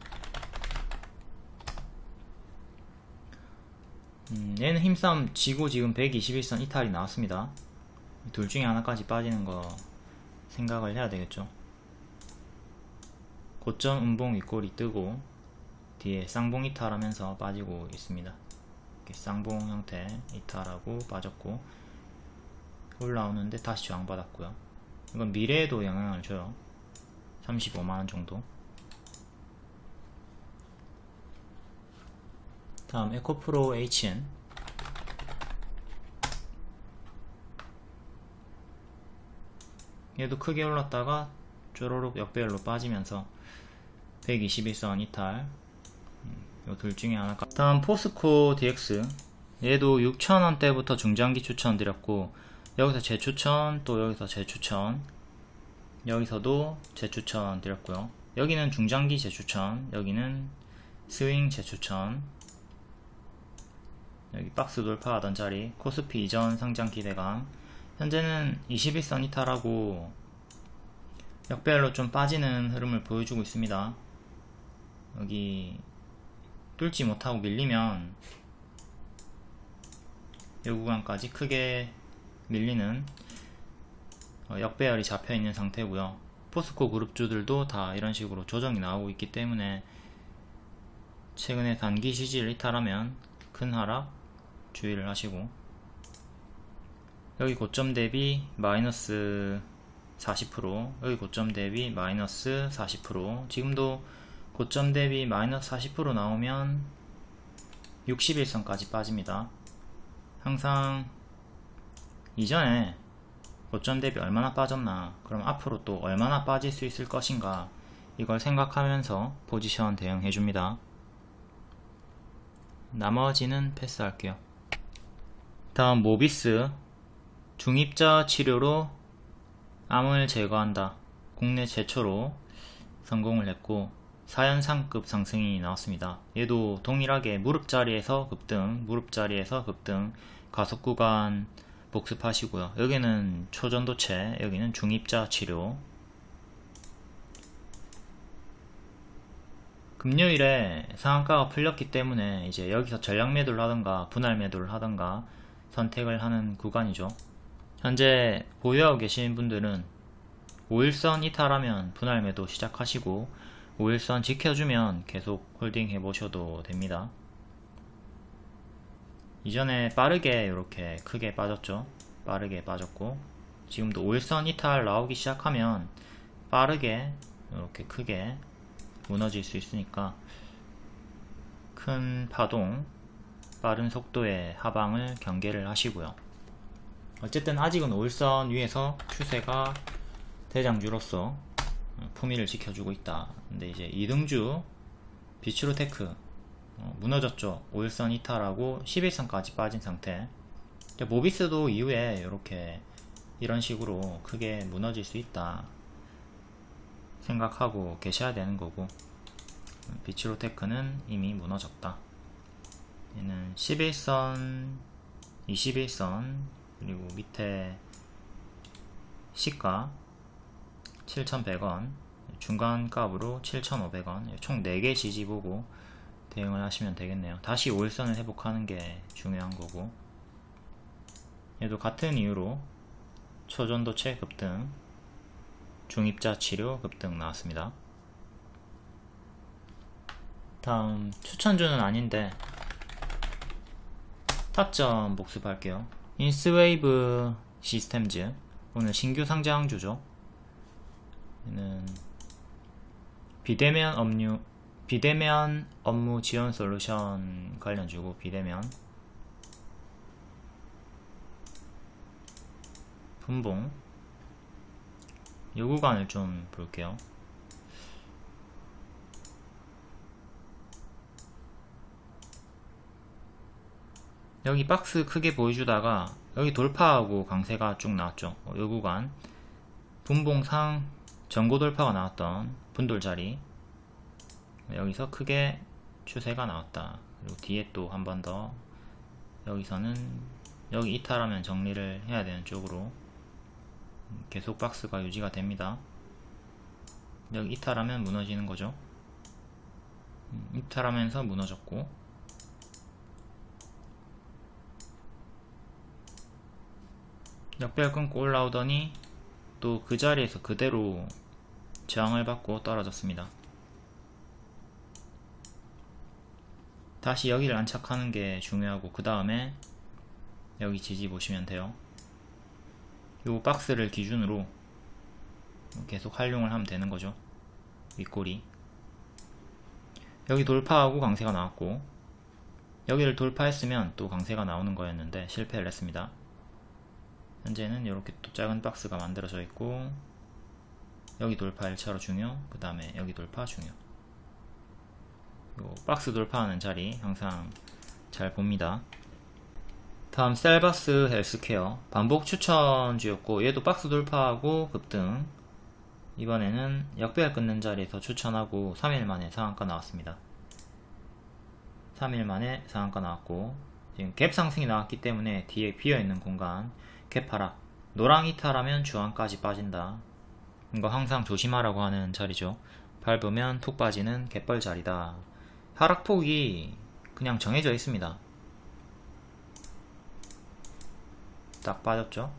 얘는 힘싸움 지고 지금 121선 이탈이 나왔습니다. 둘 중에 하나까지 빠지는 거 생각을 해야 되겠죠. 고점 음봉 윗골이 뜨고 뒤에 쌍봉 이탈하면서 빠지고 있습니다. 이렇게 쌍봉 형태 이탈하고 빠졌고 올라오는데 다시 저항받았고요. 이건 미래에도 영향을 줘요. 35만원 정도. 다음 에코프로 HN. 얘도 크게 올랐다가 쪼로록 역배열로 빠지면서 121선 이탈. 요 둘 중에 하나가. 다음 포스코 DX. 얘도 6,000원대부터 중장기 추천드렸고 여기서 재추천, 또 여기서 재추천, 여기서도 재추천 드렸고요. 여기는 중장기 재추천, 여기는 스윙 재추천. 여기 박스 돌파하던 자리 코스피 이전 상장 기대감. 현재는 21선 이탈하고 역배열로 좀 빠지는 흐름을 보여주고 있습니다. 여기 뚫지 못하고 밀리면 이 구간까지 크게 밀리는 역배열이 잡혀 있는 상태고요. 포스코 그룹주들도 다 이런 식으로 조정이 나오고 있기 때문에 최근에 단기 지지를 이탈하면 큰 하락 주의를 하시고, 여기 고점 대비 마이너스 40%, 여기 고점 대비 마이너스 40%, 지금도 고점 대비 마이너스 40% 나오면 61선까지 빠집니다. 항상 이전에 고점 대비 얼마나 빠졌나, 그럼 앞으로 또 얼마나 빠질 수 있을 것인가, 이걸 생각하면서 포지션 대응해 줍니다. 나머지는 패스할게요. 다음 모비스, 중입자 치료로 암을 제거한다. 국내 최초로 성공을 했고 4연상급 상승이 나왔습니다. 얘도 동일하게 무릎 자리에서 급등, 무릎 자리에서 급등, 가속 구간 복습하시고요. 여기는 초전도체, 여기는 중입자 치료. 금요일에 상한가가 풀렸기 때문에 이제 여기서 전량 매도를 하던가 분할 매도를 하던가 선택을 하는 구간이죠. 현재 보유하고 계신 분들은 5일선 이탈하면 분할 매도 시작하시고 5일선 지켜주면 계속 홀딩 해보셔도 됩니다. 이전에 빠르게 이렇게 크게 빠졌죠. 빠르게 빠졌고 지금도 5일선 이탈 나오기 시작하면 빠르게 이렇게 크게 무너질 수 있으니까 큰 파동, 빠른 속도의 하방을 경계를 하시고요. 어쨌든 아직은 5일선 위에서 추세가 대장주로서 품위를 지켜주고 있다. 근데 이제 2등주 비추로테크 무너졌죠. 5일선 이탈하고 11선까지 빠진 상태. 모비스도 이후에 이렇게 이런 식으로 크게 무너질 수 있다 생각하고 계셔야 되는 거고, 비추로테크는 이미 무너졌다. 얘는 11선, 21선, 그리고 밑에 시가 7,100원, 중간값으로 7,500원, 총 4개 지지 보고 대응을 하시면 되겠네요. 다시 5일선을 회복하는 게 중요한 거고, 얘도 같은 이유로 초전도체 급등, 중입자 치료 급등 나왔습니다. 다음 추천주는 아닌데 타점 복습할게요. 인스웨이브 시스템즈, 오늘 신규 상장주죠. 얘는 비대면 업무 지원 솔루션 관련주고, 비대면 분봉 요 구간을 좀 볼게요. 여기 박스 크게 보여주다가 여기 돌파하고 강세가 쭉 나왔죠. 요 구간 분봉상 전고 돌파가 나왔던 분돌자리, 여기서 크게 추세가 나왔다. 그리고 뒤에 또 한 번 더, 여기서는 여기 이탈하면 정리를 해야 되는 쪽으로 계속 박스가 유지가 됩니다. 여기 이탈하면 무너지는 거죠. 이탈하면서 무너졌고, 역배열 끊고 올라오더니 또 그 자리에서 그대로 저항을 받고 떨어졌습니다. 다시 여기를 안착하는 게 중요하고, 그 다음에 여기 지지 보시면 돼요. 요 박스를 기준으로 계속 활용을 하면 되는 거죠. 윗꼬리 여기 돌파하고 강세가 나왔고, 여기를 돌파했으면 또 강세가 나오는 거였는데 실패를 했습니다. 현재는 이렇게 또 작은 박스가 만들어져 있고, 여기 돌파 1차로 중요, 그 다음에 여기 돌파 중요. 요 박스 돌파하는 자리 항상 잘 봅니다. 다음 셀바스 헬스케어 반복 추천주였고, 얘도 박스 돌파하고 급등. 이번에는 역배열 끊는 자리에서 추천하고 3일 만에 상한가 나왔습니다. 3일 만에 상한가 나왔고, 지금 갭 상승이 나왔기 때문에 뒤에 비어있는 공간 갭 하락, 노랑 이탈하면 주황까지 빠진다. 이거 항상 조심하라고 하는 자리죠. 밟으면 툭 빠지는 갯벌 자리다. 하락폭이 그냥 정해져 있습니다. 딱 빠졌죠.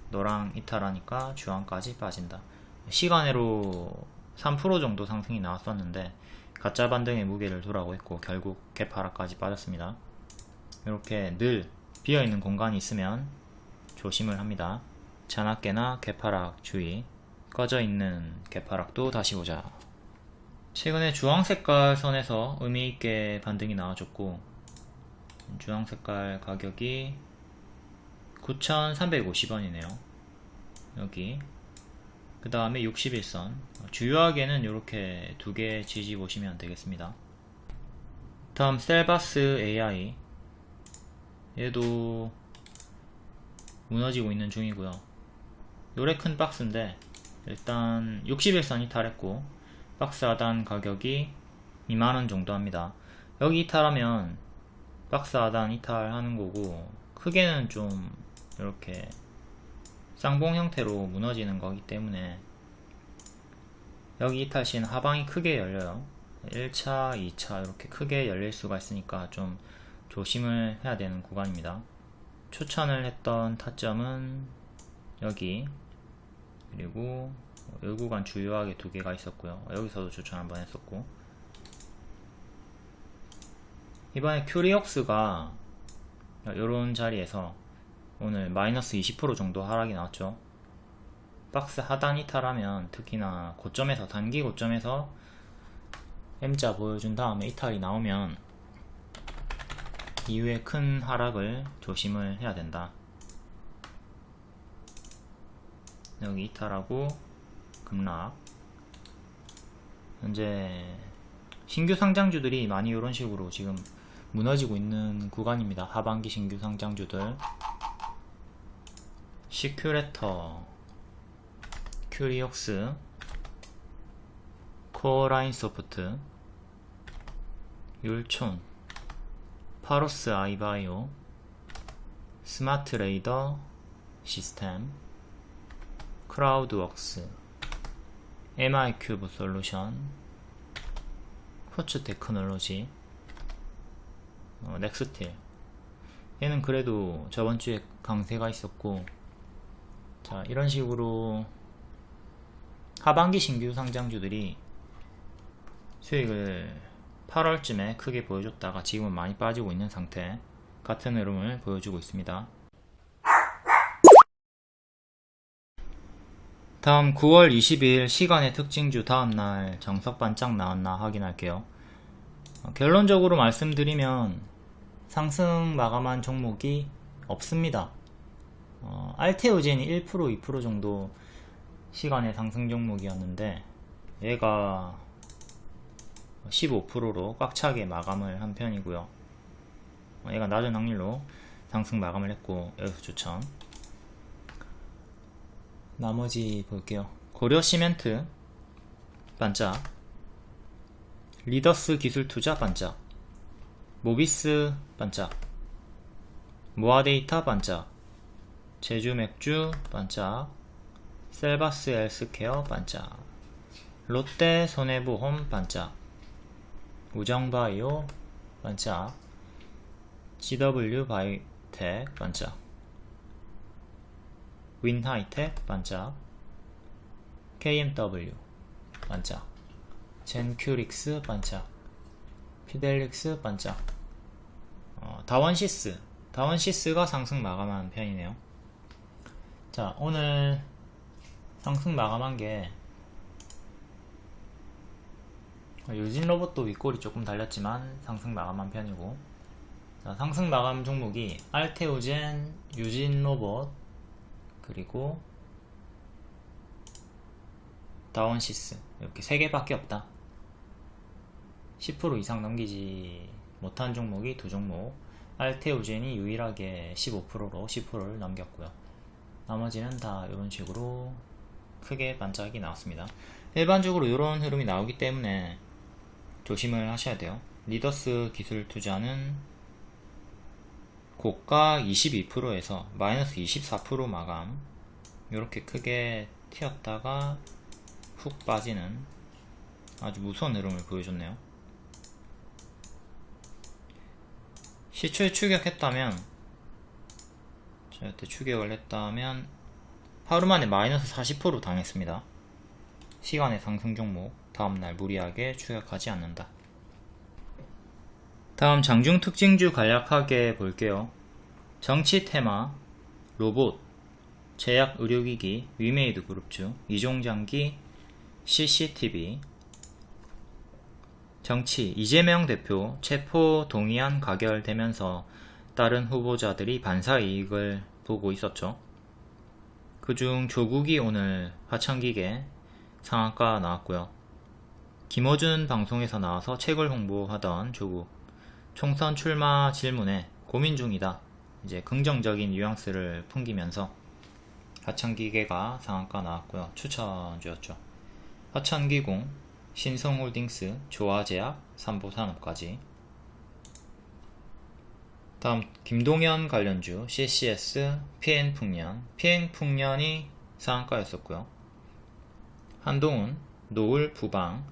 노랑 이탈하니까 주황까지 빠진다. 시간으로 3% 정도 상승이 나왔었는데 가짜 반등의 무게를 두라고 했고 결국 갭하락까지 빠졌습니다. 이렇게 늘 비어있는 공간이 있으면 조심을 합니다. 잔악계나 갭하락 주의. 꺼져있는 갭하락도 다시 보자. 최근에 주황색깔 선에서 의미있게 반등이 나와줬고 주황색깔 가격이 9,350원이네요 여기. 그 다음에 60일선 주요하게는 이렇게 두 개 지지 보시면 되겠습니다. 다음 셀바스 AI, 얘도 무너지고 있는 중이고요. 요래 큰 박스인데 일단 60일선 이탈했고 박스 하단 가격이 2만원 정도 합니다. 여기 이탈하면 박스 하단 이탈하는 거고 크게는 좀 이렇게 쌍봉 형태로 무너지는 거기 때문에 여기 이탈 시는 하방이 크게 열려요. 1차, 2차 이렇게 크게 열릴 수가 있으니까 좀 조심을 해야 되는 구간입니다. 추천을 했던 타점은 여기, 그리고 이 구간 주요하게 두 개가 있었고요. 여기서도 추천 한번 했었고, 이번에 큐리옥스가 이런 자리에서 오늘 마이너스 20% 정도 하락이 나왔죠. 박스 하단 이탈하면 특히나 고점에서, 단기 고점에서 M자 보여준 다음에 이탈이 나오면 이후에 큰 하락을 조심을 해야 된다. 여기 이탈하고 급락. 현재 신규 상장주들이 많이 이런 식으로 지금 무너지고 있는 구간입니다. 하반기 신규 상장주들 시큐레터, 큐리옥스, 코어라인소프트, 율촌, 파로스 아이바이오, 스마트레이더 시스템, 크라우드웍스, MI큐브 솔루션, 호츠테크놀로지, 넥스틸. 얘는 그래도 저번주에 강세가 있었고, 자, 이런 식으로 하반기 신규 상장주들이 수익을 8월쯤에 크게 보여줬다가 지금은 많이 빠지고 있는 상태, 같은 흐름을 보여주고 있습니다. 다음 9월 20일 시간의 특징주 다음날 정석 반짝 나왔나 확인할게요. 결론적으로 말씀드리면 상승 마감한 종목이 없습니다. 알테오젠이 1%, 2% 정도 시간의 상승 종목이었는데 얘가 15%로 꽉 차게 마감을 한 편이고요. 얘가 낮은 확률로 상승 마감을 했고 여기서 추천. 나머지 볼게요. 고려시멘트 반짝, 리더스 기술투자 반짝, 모비스 반짝, 모아데이터 반짝, 제주맥주 반짝, 셀바스 헬스케어 반짝, 롯데 손해보험 반짝, 우정바이오 반짝, GW 바이오텍 반짝, 윈하이텍 반짝, KMW 반짝, 젠큐릭스 반짝, 피델릭스 반짝, 다원시스가 상승 마감한 편이네요. 자, 오늘 상승 마감한 게 유진로봇도 윗골이 조금 달렸지만 상승 마감한 편이고, 자, 상승 마감 종목이 알테오젠, 유진로봇, 그리고 다원시스, 이렇게 3개밖에 없다. 10% 이상 넘기지 못한 종목이 두 종목, 알테오젠이 유일하게 15%로 10%를 넘겼고요. 나머지는 다 이런 식으로 크게 반짝이 나왔습니다. 일반적으로 이런 흐름이 나오기 때문에 조심을 하셔야 돼요. 리더스 기술 투자는 고가 22%에서 마이너스 24% 마감, 이렇게 크게 튀었다가 훅 빠지는 아주 무서운 흐름을 보여줬네요. 시초에 추격했다면, 자, 이때 추격을 했다면 하루 만에 마이너스 40% 당했습니다. 시간의 상승 종목, 다음날 무리하게 추격하지 않는다. 다음 장중 특징주 간략하게 볼게요. 정치 테마, 로봇, 제약 의료기기, 위메이드 그룹주, 이종장기, CCTV. 정치, 이재명 대표 체포 동의안 가결되면서 다른 후보자들이 반사이익을 보고 있었죠. 그중 조국이 오늘 하천기계 상한가 나왔고요. 김어준 방송에서 나와서 책을 홍보하던 조국, 총선 출마 질문에 고민 중이다, 이제 긍정적인 뉘앙스를 풍기면서 하천기계가 상한가 나왔고요. 추천주였죠. 하천기공, 신성홀딩스, 조화제약, 삼보산업까지. 다음 김동연 관련주 CCS, PN풍년. PN풍년이 상한가였었고요. 한동훈, 노을, 부방.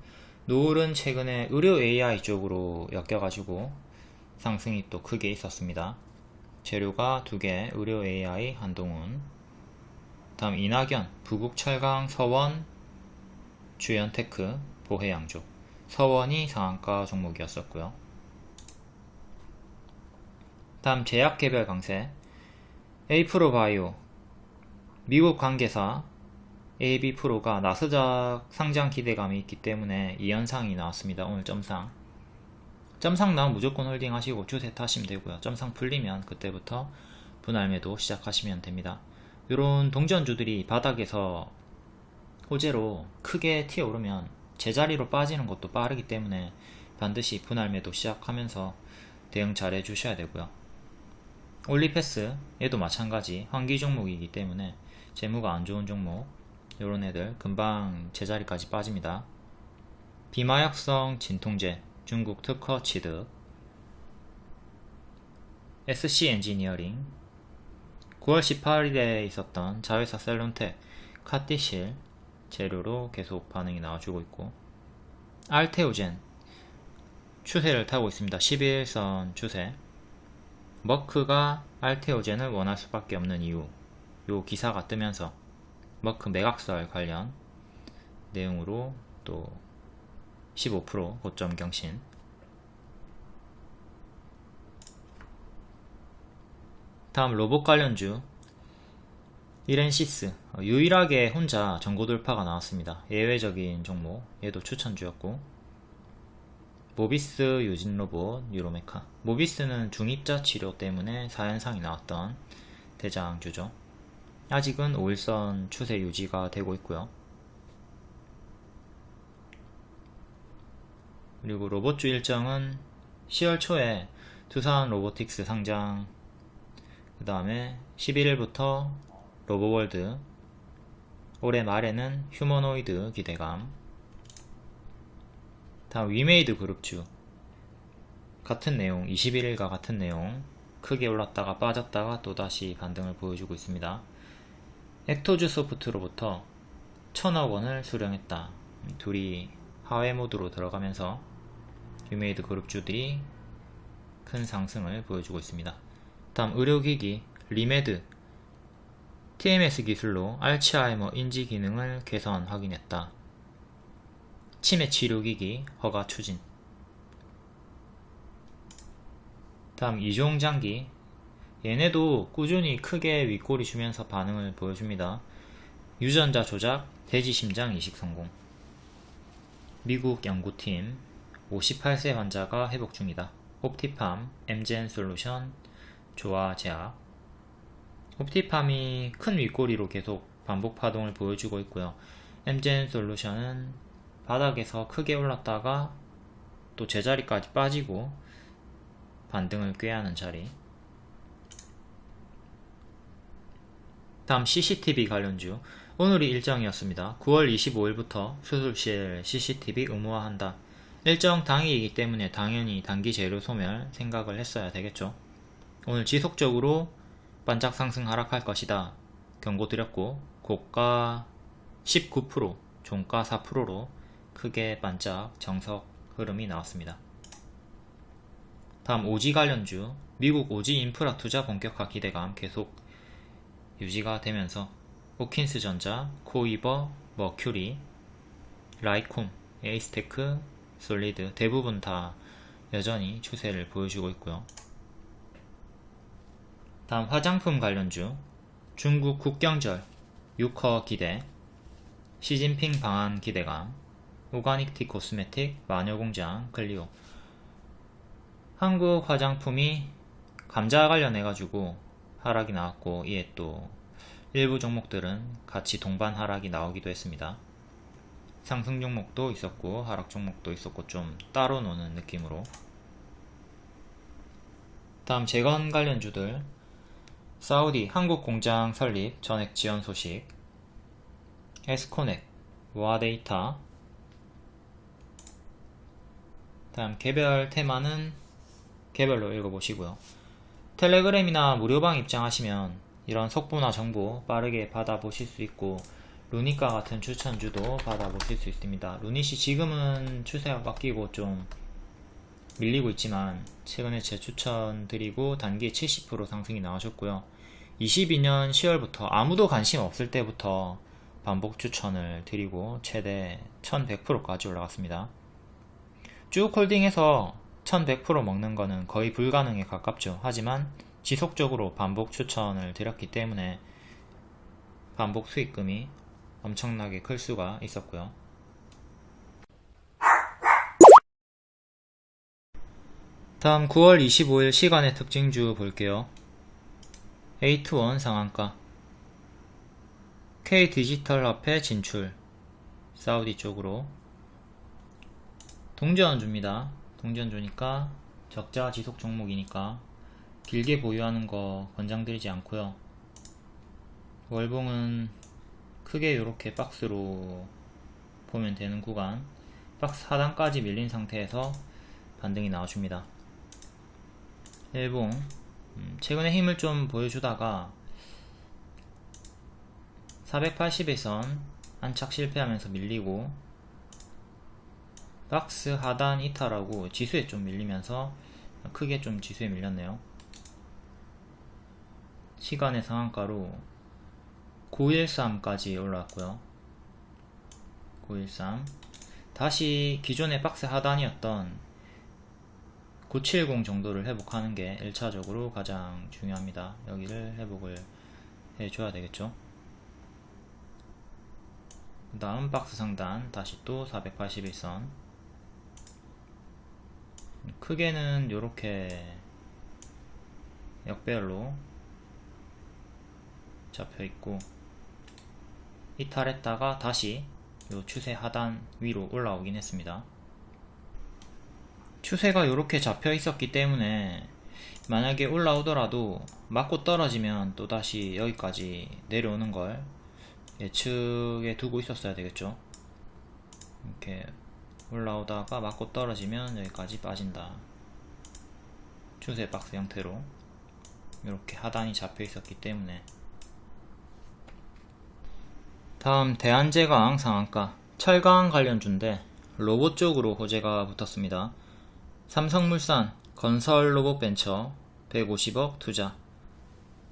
노을은 최근에 의료 AI 쪽으로 엮여가지고 상승이 또 크게 있었습니다. 재료가 2개, 의료 AI, 한동훈. 다음 이낙연, 부국철강, 서원, 주연테크, 보혜양조. 서원이 상한가 종목이었었고요. 다음 제약개별 강세, A프로바이오, 미국 관계사 AB프로가 나스닥 상장 기대감이 있기 때문에 이 현상이 나왔습니다. 오늘 점상 나오면 무조건 홀딩 하시고 추세 타시면 되고요. 점상 풀리면 그때부터 분할 매도 시작하시면 됩니다. 이런 동전주들이 바닥에서 호재로 크게 튀어오르면 제자리로 빠지는 것도 빠르기 때문에 반드시 분할 매도 시작하면서 대응 잘 해주셔야 되고요. 올리패스, 얘도 마찬가지 환기 종목이기 때문에 재무가 안 좋은 종목, 요런 애들 금방 제자리까지 빠집니다. 비마약성 진통제, 중국 특허 취득. SC 엔지니어링, 9월 18일에 있었던 자회사 셀론텍, 카티실 재료로 계속 반응이 나와주고 있고, 알테오젠 추세를 타고 있습니다. 11선 추세. 머크가 알테오젠을 원할 수밖에 없는 이유, 요 기사가 뜨면서 머크 매각설 관련 내용으로 또 15% 고점 경신. 다음 로봇 관련주 이렌시스, 유일하게 혼자 전고 돌파가 나왔습니다. 예외적인 종목, 얘도 추천주였고, 모비스 유진로봇, 유로메카. 모비스는 중입자 치료 때문에 4연상이 나왔던 대장주죠. 아직은 5일선 추세 유지가 되고 있고요. 그리고 로봇주 일정은 10월 초에 두산 로보틱스 상장, 그 다음에 11일부터 로보월드, 올해 말에는 휴머노이드 기대감. 다음 위메이드 그룹주 같은 내용, 21일과 같은 내용, 크게 올랐다가 빠졌다가 또다시 반등을 보여주고 있습니다. 액토즈 소프트로부터 1000억원을 수령했다. 둘이 하회 모드로 들어가면서 위메이드 그룹주들이 큰 상승을 보여주고 있습니다. 다음 의료기기 리메드, TMS 기술로 알츠하이머 인지 기능을 개선 확인했다. 치매 치료기기 허가 추진. 다음 이종장기, 얘네도 꾸준히 크게 윗꼬리 주면서 반응을 보여줍니다. 유전자 조작, 대지심장 이식 성공. 미국 연구팀, 58세 환자가 회복 중이다. 옵티팜, 엠젠 솔루션, 조화제약. 옵티팜이 큰 윗꼬리로 계속 반복 파동을 보여주고 있고요. 엠젠 솔루션은 바닥에서 크게 올랐다가 또 제자리까지 빠지고 반등을 꾀하는 자리. 다음 CCTV 관련주, 오늘이 일정이었습니다. 9월 25일부터 수술실 CCTV 의무화한다. 일정 당일이기 때문에 당연히 단기 재료 소멸 생각을 했어야 되겠죠. 오늘 지속적으로 반짝 상승 하락할 것이다 경고 드렸고, 고가 19%, 종가 4%로 크게 반짝 정석 흐름이 나왔습니다. 다음 오지 관련주, 미국 오지 인프라 투자 본격화 기대감 계속 유지가 되면서 호킨스전자, 코이버, 머큐리, 라이콤, 에이스테크, 솔리드 대부분 다 여전히 추세를 보여주고 있고요. 다음 화장품 관련주, 중국 국경절, 유커 기대, 시진핑 방한 기대감, 오가닉티 코스메틱, 마녀공장, 클리오. 한국 화장품이 감자 관련해가지고 하락이 나왔고, 이에 또 일부 종목들은 같이 동반 하락이 나오기도 했습니다. 상승 종목도 있었고 하락 종목도 있었고 좀 따로 노는 느낌으로. 다음 재건 관련주들, 사우디 한국 공장 설립 전액 지원 소식, 에스코넥, 와데이터. 다음 개별 테마는 개별로 읽어보시고요. 텔레그램이나 무료방 입장하시면 이런 속보나 정보 빠르게 받아보실 수 있고, 루니카 같은 추천주도 받아보실 수 있습니다. 루닛이 지금은 추세가 꺾이고 좀 밀리고 있지만 최근에 제 추천드리고 단기에 70% 상승이 나오셨고요. 22년 10월부터 아무도 관심 없을 때부터 반복 추천을 드리고 최대 1100%까지 올라갔습니다. 쭉 홀딩해서 1100% 먹는 거는 거의 불가능에 가깝죠. 하지만 지속적으로 반복 추천을 드렸기 때문에 반복 수익금이 엄청나게 클 수가 있었고요. 다음 9월 25일 시간의 특징주 볼게요. 에이트원 상한가, K디지털 화폐 진출, 사우디 쪽으로. 동전주입니다. 동전주니까 적자 지속 종목이니까 길게 보유하는 거 권장드리지 않고요. 월봉은 크게 이렇게 박스로 보면 되는 구간, 박스 하단까지 밀린 상태에서 반등이 나와줍니다. 일봉 최근에 힘을 좀 보여주다가 480일선 안착 실패하면서 밀리고, 박스 하단 이탈하고 지수에 좀 밀리면서 크게 좀 지수에 밀렸네요. 시간의 상한가로 913까지 올라왔고요. 913 다시 기존의 박스 하단이었던 970 정도를 회복하는 게 1차적으로 가장 중요합니다. 여기를 회복을 해줘야 되겠죠. 그 다음 박스 상단 다시 또 481선, 크게는 요렇게 역배열로 잡혀있고, 이탈했다가 다시 요 추세 하단 위로 올라오긴 했습니다. 추세가 이렇게 잡혀 있었기 때문에 만약에 올라오더라도 맞고 떨어지면 또다시 여기까지 내려오는 걸 예측에 두고 있었어야 되겠죠. 이렇게 올라오다가 맞고 떨어지면 여기까지 빠진다. 추세 박스 형태로 이렇게 하단이 잡혀 있었기 때문에. 다음 대한제강 상한가, 철강 관련주인데 로봇 쪽으로 호재가 붙었습니다. 삼성물산 건설로봇벤처 150억 투자,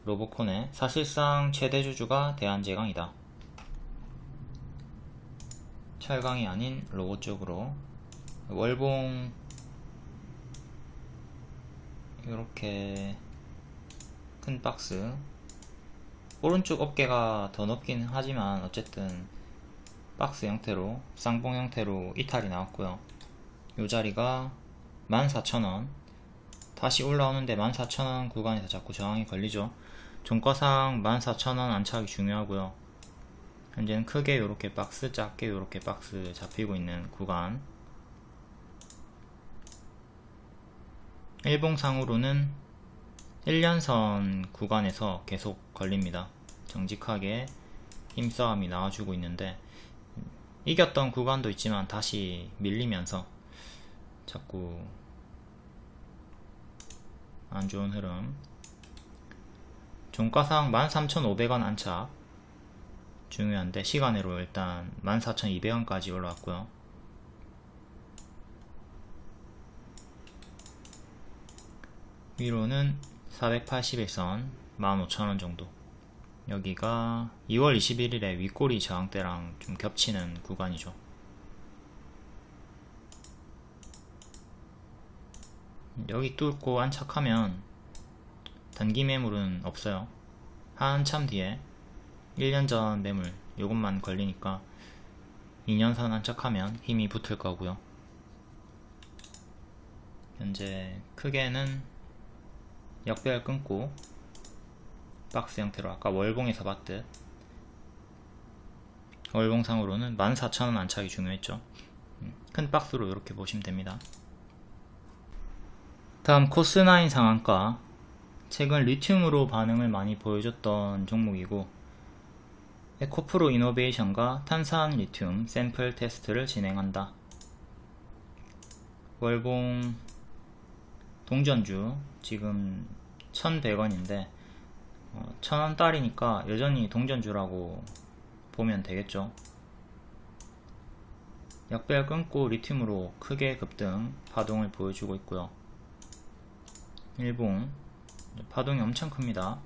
로보콘의 사실상 최대 주주가 대한제강이다. 철강이 아닌 로봇 쪽으로. 월봉 이렇게 큰 박스, 오른쪽 어깨가 더 높긴 하지만 어쨌든 박스 형태로, 쌍봉 형태로 이탈이 나왔고요. 요 자리가 14,000원, 다시 올라오는데 14,000원 구간에서 자꾸 저항이 걸리죠. 종가상 14,000원 안착이 중요하고요. 현재는 크게 요렇게 박스, 작게 요렇게 박스 잡히고 있는 구간. 일봉상으로는 1년선 구간에서 계속 걸립니다. 정직하게 힘싸움이 나와주고 있는데, 이겼던 구간도 있지만 다시 밀리면서 자꾸 안좋은 흐름. 종가상 13,500원 안착 중요한데 시간으로 일단 14,200원까지 올라왔고요. 위로는 481선 15,000원 정도. 여기가 2월 21일에 윗꼬리 저항대랑 좀 겹치는 구간이죠. 여기 뚫고 안착하면 단기 매물은 없어요. 한참 뒤에 1년 전 매물 요것만 걸리니까 2년선 안착하면 힘이 붙을 거고요. 현재 크게는 역배열 끊고 박스 형태로 아까 월봉에서 봤듯 월봉상으로는 14,000원 안착이 중요했죠. 큰 박스로 이렇게 보시면 됩니다. 다음 코스9 상한가. 최근 리튬으로 반응을 많이 보여줬던 종목이고 에코프로 이노베이션과 탄산 리튬 샘플 테스트를 진행한다. 월봉 동전주 지금 1,100원인데 1,000원달이니까 여전히 동전주라고 보면 되겠죠. 역배열 끊고 리튬으로 크게 급등 파동을 보여주고 있고요. 일봉 파동이 엄청 큽니다.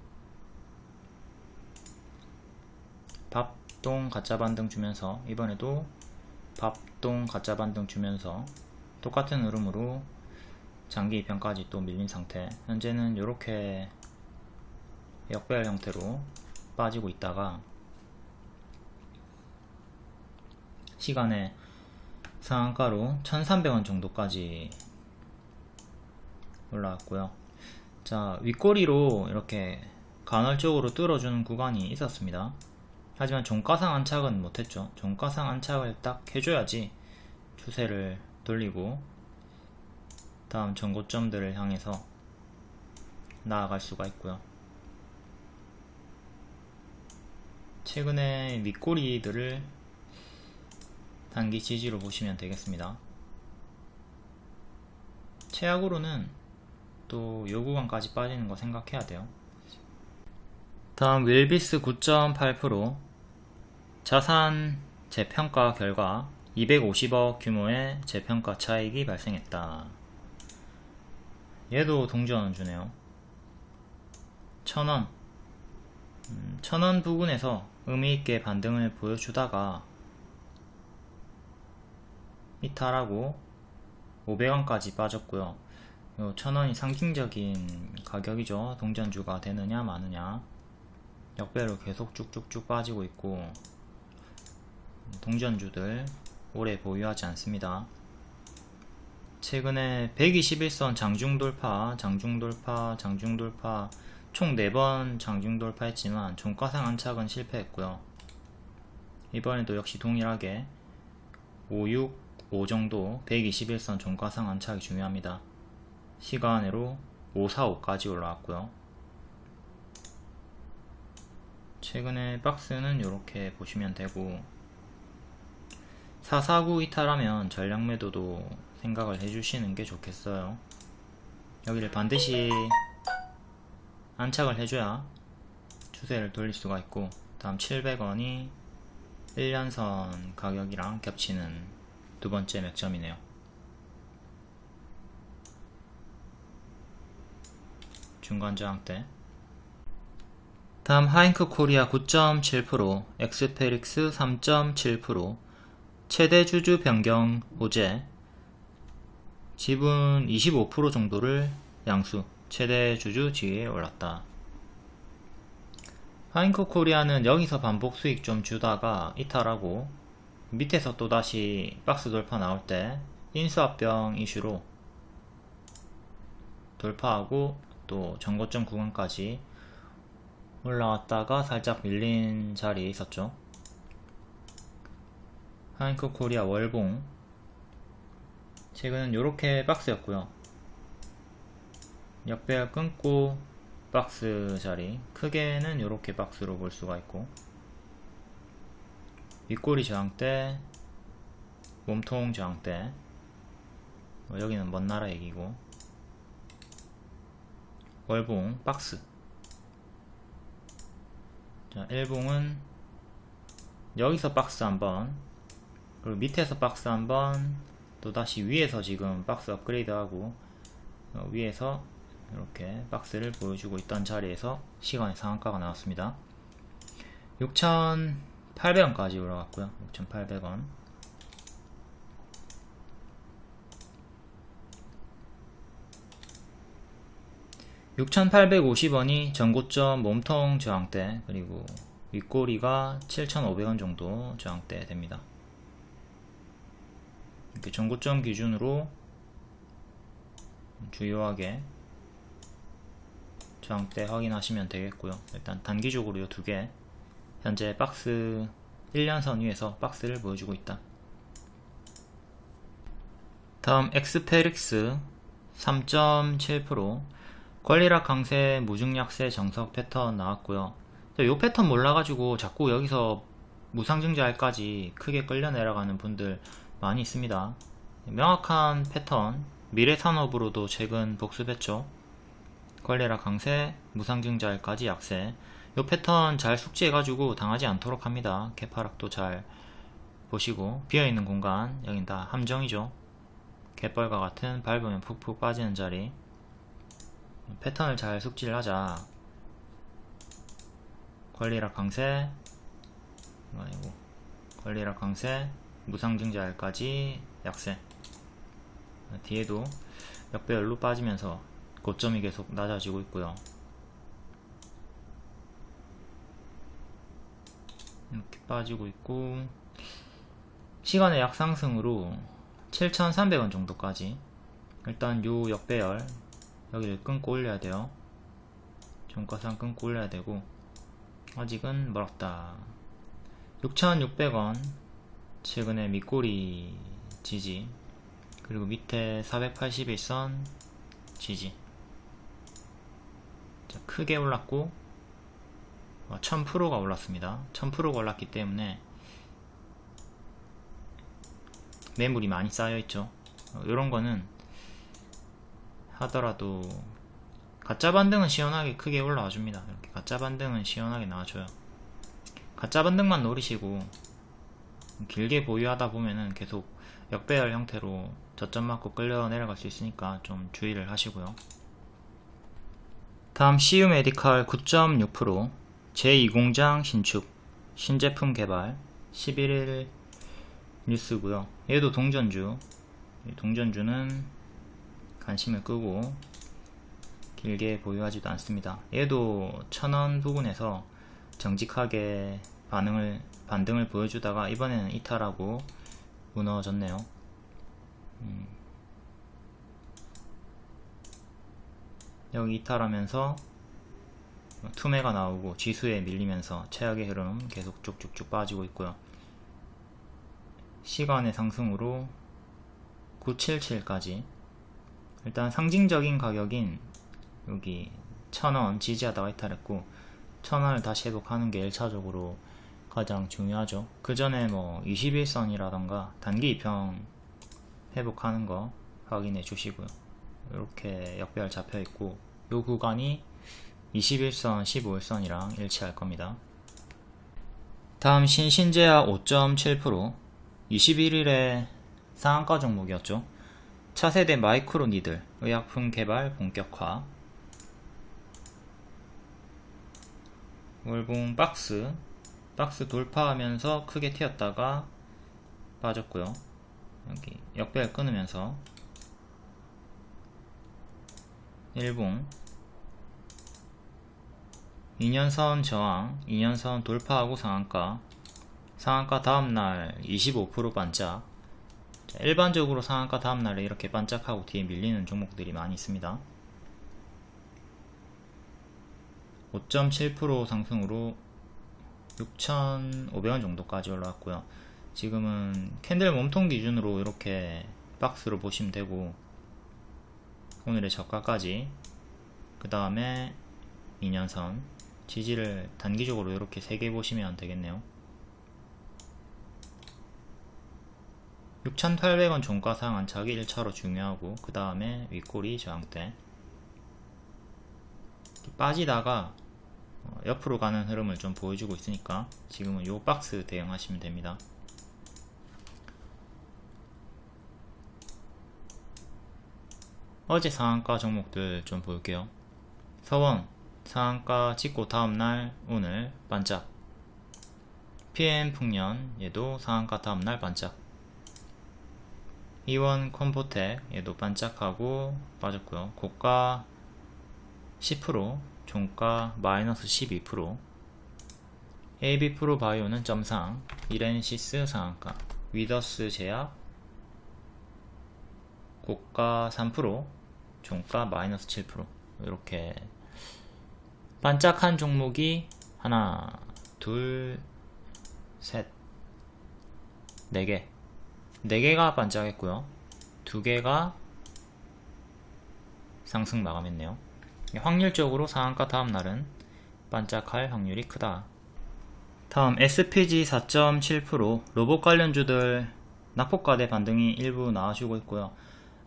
밥동 가짜 반등 주면서 이번에도 밥동 가짜 반등 주면서 똑같은 흐름으로 장기 입형까지 또 밀린 상태. 현재는 이렇게 역배열 형태로 빠지고 있다가 시간에 상한가로 1,300원 정도까지 올라왔고요. 자, 윗꼬리로 이렇게 간헐적으로 뚫어주는 구간이 있었습니다. 하지만 종가상 안착은 못했죠. 종가상 안착을 딱 해줘야지 추세를 돌리고 다음 전고점들을 향해서 나아갈 수가 있고요. 최근에 윗꼬리들을 단기 지지로 보시면 되겠습니다. 최악으로는 또 요 구간까지 빠지는 거 생각해야 돼요. 다음 윌비스 9.8% 자산 재평가 결과 250억 규모의 재평가 차익이 발생했다. 얘도 동전주네요. 1,000원 1,000원 부근에서 의미있게 반등을 보여주다가 이탈하고 500원까지 빠졌고요. 1,000원이 상징적인 가격이죠. 동전주가 되느냐 마느냐. 역배로 계속 쭉쭉쭉 빠지고 있고 동전주들 오래 보유하지 않습니다. 최근에 121선 장중돌파 총 4번 장중돌파 했지만 종가상 안착은 실패했고요. 이번에도 역시 동일하게 565 정도 121선 종가상 안착이 중요합니다. 시간으로 545까지 올라왔고요. 최근에 박스는 이렇게 보시면 되고 449 이탈하면 전략 매도도 생각을 해주시는 게 좋겠어요. 여기를 반드시 안착을 해줘야 추세를 돌릴 수가 있고 다음 700원이 1년선 가격이랑 겹치는 두 번째 맥점이네요. 중간 저항대. 다음 하잉크 코리아 9.7%, 엑스페릭스 3.7%, 최대 주주 변경 호재, 지분 25% 정도를 양수, 최대 주주 지위에 올랐다. 하잉크 코리아는 여기서 반복 수익 좀 주다가 이탈하고 밑에서 또다시 박스 돌파 나올 때 인수합병 이슈로 돌파하고 또 전고점 구간까지 올라왔다가 살짝 밀린 자리에 있었죠. 하잉크 코리아 월봉 최근은 이렇게 박스였고요. 역배열 끊고 박스 자리, 크게는 이렇게 박스로 볼 수가 있고 윗꼬리 저항대, 몸통 저항대, 여기는 먼 나라 얘기고 월봉 박스. 자, 일봉은 여기서 박스 한번, 그리고 밑에서 박스 한번, 또 다시 위에서 지금 박스 업그레이드 하고 위에서 이렇게 박스를 보여주고 있던 자리에서 시간의 상한가가 나왔습니다. 6,800원까지 올라갔고요. 6,800원. 6,850원이 전고점 몸통 저항대, 그리고 윗꼬리가 7,500원 정도 저항대 됩니다. 이렇게 전고점 기준으로 주요하게 저항대 확인하시면 되겠고요. 일단 단기적으로 이 두 개 현재 박스 1년선 위에서 박스를 보여주고 있다. 다음 엑스페릭스 3.7% 권리락 강세 무중약세 정석 패턴 나왔고요. 이 패턴 몰라가지고 자꾸 여기서 무상증자할까지 크게 끌려 내려가는 분들 많이 있습니다. 명확한 패턴, 미래산업으로도 최근 복습했죠. 권리락 강세 무상증자할까지 약세. 이 패턴 잘 숙지해가지고 당하지 않도록 합니다. 개파락도 잘 보시고, 비어있는 공간, 여긴 다 함정이죠. 갯벌과 같은 밟으면 푹푹 빠지는 자리. 패턴을 잘 숙지를 하자. 권리락 강세, 아니고 권리락 강세 무상증자일까지 약세. 뒤에도 역배열로 빠지면서 고점이 계속 낮아지고 있고요. 이렇게 빠지고 있고, 시간의 약상승으로 7,300원 정도까지. 일단 요 역배열 여기를 끊고 올려야 돼요. 종가상 끊고 올려야 되고, 아직은 멀었다. 6,600원 최근에 밑꼬리 지지, 그리고 밑에 481선 지지. 자, 크게 올랐고 1000%가 올랐습니다. 1000%가 올랐기 때문에 매물이 많이 쌓여있죠. 이런 거는 하더라도 가짜 반등은 시원하게 크게 올라와 줍니다. 이렇게 가짜 반등은 시원하게 나와줘요. 가짜 반등만 노리시고 길게 보유하다 보면은 계속 역배열 형태로 저점 맞고 끌려 내려갈 수 있으니까 좀 주의를 하시고요. 다음 CU 메디칼 9.6% 제2공장 신축 신제품 개발 11일 뉴스고요. 얘도 동전주. 동전주는 관심을 끄고 길게 보유하지도 않습니다. 얘도 1,000원 부근에서 정직하게 반등을 보여주다가 이번에는 이탈하고 무너졌네요. 여기 이탈하면서 투매가 나오고 지수에 밀리면서 최악의 흐름 계속 쭉쭉쭉 빠지고 있고요. 시간의 상승으로 977까지. 일단 상징적인 가격인 여기 1,000원 지지하다가 이탈했고 1,000원을 다시 회복하는 게 1차적으로 가장 중요하죠. 그 전에 뭐 21선이라던가 단기 2평 회복하는 거 확인해 주시고요. 이렇게 역배열 잡혀 있고, 요 구간이 21선, 15일선이랑 일치할 겁니다. 다음 신신제약 5.7% 21일에 상한가 종목이었죠. 차세대 마이크로 니들 의약품 개발 본격화. 월봉 박스 돌파하면서 크게 튀었다가 빠졌고요. 여기 역배열 끊으면서 일봉 2년선 저항, 2년선 돌파하고 상한가 다음날 25% 반짝. 자, 일반적으로 상한가 다음날에 이렇게 반짝하고 뒤에 밀리는 종목들이 많이 있습니다. 5.7% 상승으로 6,500원 정도까지 올라왔고요. 지금은 캔들 몸통 기준으로 이렇게 박스로 보시면 되고, 오늘의 저가까지, 그 다음에 2년선 지지를 단기적으로 이렇게 3개 보시면 되겠네요. 6,800원 종가상 안착이 1차로 중요하고, 그 다음에 윗꼬리 저항대. 빠지다가 옆으로 가는 흐름을 좀 보여주고 있으니까 지금은 요 박스 대응하시면 됩니다. 어제 상한가 종목들 좀 볼게요. 서원 상한가 찍고 다음날 오늘 반짝. PM풍년 얘도 상한가 다음날 반짝. 이원 컴포텍 얘도 반짝하고 빠졌고요. 고가 10%, 종가 마이너스 12%. AB프로 바이오는 점상. 이렌시스 상한가. 위더스 제약 고가 3%, 종가 마이너스 7%. 이렇게 반짝한 종목이 하나, 둘, 셋, 4개. 4개가 반짝했고요. 2개가 상승 마감했네요. 확률적으로 상한가 다음날은 반짝할 확률이 크다. 다음 SPG 4.7%. 로봇 관련주들 낙폭과대 반등이 일부 나와주고 있고요.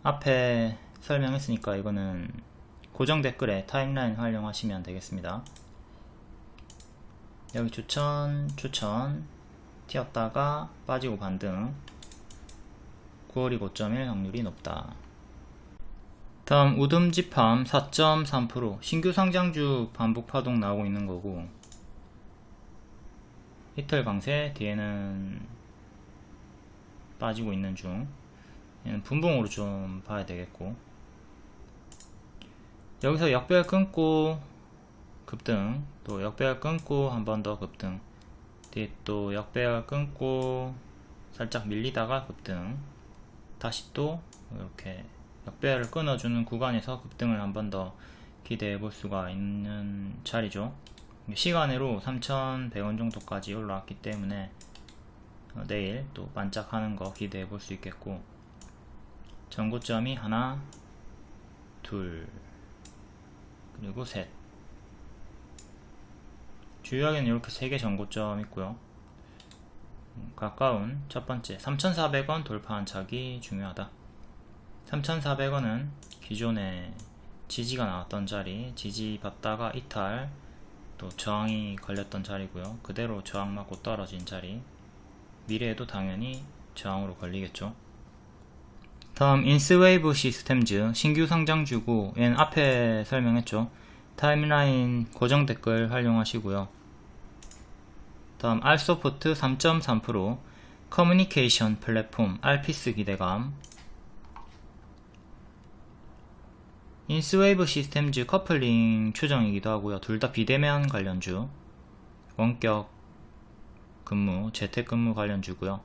앞에 설명했으니까 이거는 고정 댓글에 타임라인 활용하시면 되겠습니다. 여기 추천 튀었다가 빠지고 반등. 9월이 고점일 확률이 높다. 다음 우듬지팜 4.3%. 신규 상장주 반복 파동 나오고 있는 거고, 이틀 강세 뒤에는 빠지고 있는 중. 얘는 분봉으로 좀 봐야 되겠고, 여기서 역배열 끊고 급등, 또 역배열 끊고 한 번 더 급등, 뒤에 또 역배열 끊고 살짝 밀리다가 급등, 다시 또 이렇게 역배열을 끊어주는 구간에서 급등을 한 번 더 기대해 볼 수가 있는 자리죠. 시간으로 3,100원 정도까지 올라왔기 때문에 내일 또 반짝하는 거 기대해 볼 수 있겠고, 전고점이 하나, 둘, 그리고 셋. 주요하게는 이렇게 3개 전고점 있고요. 가까운 첫 번째 3,400원 돌파한 차기 중요하다. 3,400원은 기존에 지지가 나왔던 자리, 지지 받다가 이탈, 또 저항이 걸렸던 자리고요. 그대로 저항 맞고 떨어진 자리, 미래에도 당연히 저항으로 걸리겠죠. 다음 인스웨이브 시스템즈 신규 상장주고, 얘는 앞에 설명했죠. 타임라인 고정 댓글 활용하시고요. 다음 알소프트 3.3%. 커뮤니케이션 플랫폼 알피스 기대감. 인스웨이브 시스템즈 커플링 추정이기도 하고요. 둘 다 비대면 관련주, 원격 근무, 재택근무 관련주고요.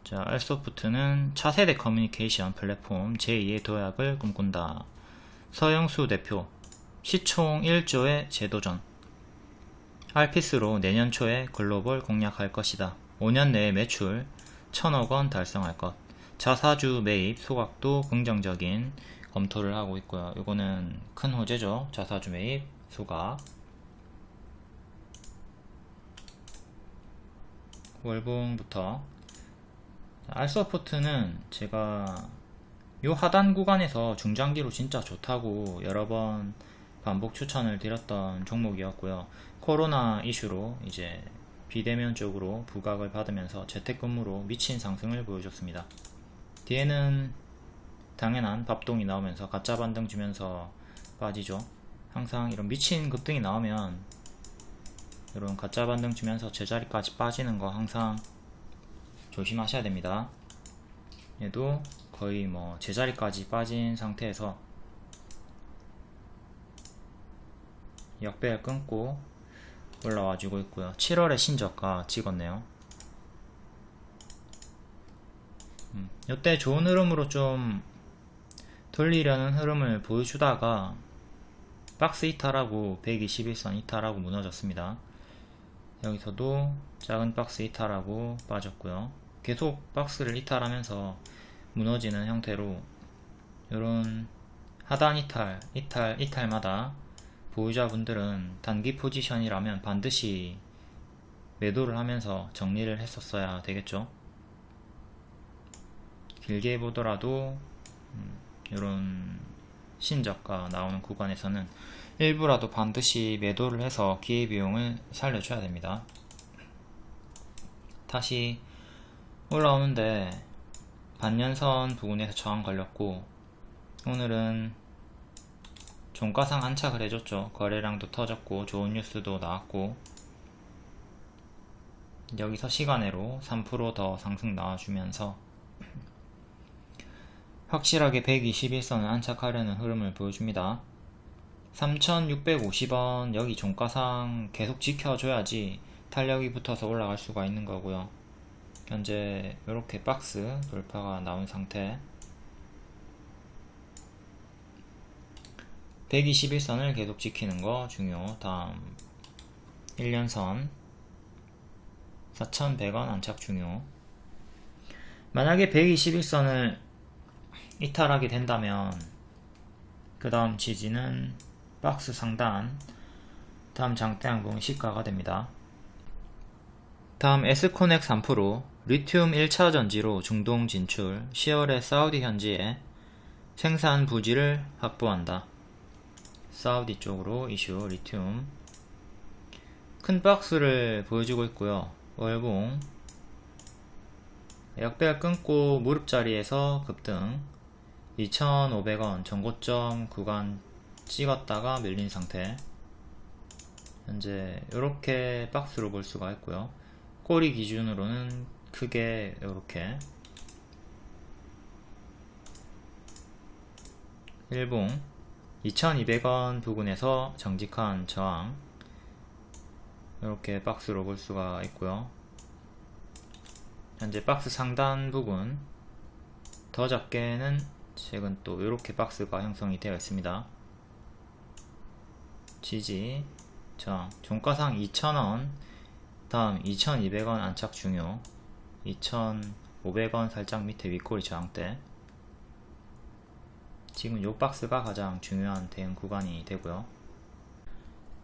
자, 알소프트는 차세대 커뮤니케이션 플랫폼 제2의 도약을 꿈꾼다. 서영수 대표 시총 1조의 재도전. 알피스로 내년 초에 글로벌 공략할 것이다. 5년 내에 매출 1,000억원 달성할 것. 자사주 매입 소각도 긍정적인 검토를 하고 있고요. 이거는 큰 호재죠. 자사주 매입 소각. 월봉부터 알소프트는 제가 요 하단 구간에서 중장기로 진짜 좋다고 여러 번 반복 추천을 드렸던 종목이었고요. 코로나 이슈로 이제 비대면 쪽으로 부각을 받으면서 재택근무로 미친 상승을 보여줬습니다. 뒤에는 당연한 밥동이 나오면서 가짜 반등 주면서 빠지죠. 항상 이런 미친 급등이 나오면 이런 가짜 반등 주면서 제자리까지 빠지는 거 항상 조심하셔야 됩니다. 얘도 거의 뭐 제자리까지 빠진 상태에서 역배열 끊고 올라와주고 있고요. 7월에 신저가 찍었네요. 이때 좋은 흐름으로 좀 돌리려는 흐름을 보여주다가 박스 이탈하고 121선 이탈하고 무너졌습니다. 여기서도 작은 박스 이탈하고 빠졌고요. 계속 박스를 이탈하면서 무너지는 형태로 이런 하단 이탈마다 보유자분들은 단기 포지션이라면 반드시 매도를 하면서 정리를 했었어야 되겠죠. 길게 보더라도 이런 신저가 나오는 구간에서는 일부라도 반드시 매도를 해서 기회비용을 살려줘야 됩니다. 다시 올라오는데 반년선 부근에서 저항 걸렸고 오늘은 종가상 안착을 해줬죠. 거래량도 터졌고 좋은 뉴스도 나왔고, 여기서 시간외로 3% 상승 나와주면서 확실하게 121선을 안착하려는 흐름을 보여줍니다. 3650원 여기 종가상 계속 지켜줘야지 탄력이 붙어서 올라갈 수가 있는 거고요. 현재 이렇게 박스 돌파가 나온 상태, 121선을 계속 지키는 거 중요. 다음 1년선 4100원 안착 중요. 만약에 121선을 이탈하게 된다면 그 다음 지지는 박스 상단, 다음 장대양봉 시가가 됩니다. 다음 에스코넥 3% 리튬 1차 전지로 중동 진출, 10월에 사우디 현지에 생산 부지를 확보한다. 사우디 쪽으로 이슈 리튬. 큰 박스를 보여주고 있고요. 월봉 역배열 끊고 무릎자리에서 급등, 2500원 전고점 구간 찍었다가 밀린 상태. 현재 이렇게 박스로 볼 수가 있고요. 꼬리 기준으로는 크게 이렇게, 일봉 2200원 부근에서 정직한 저항, 이렇게 박스로 볼 수가 있고요. 현재 박스 상단 부분 더 작게는 최근 또 이렇게 박스가 형성이 되어 있습니다. 지지, 저항, 종가상 2000원, 다음 2200원 안착 중요, 2500원 살짝 밑에 윗꼬리 저항대. 지금 요 박스가 가장 중요한 대응 구간이 되고요.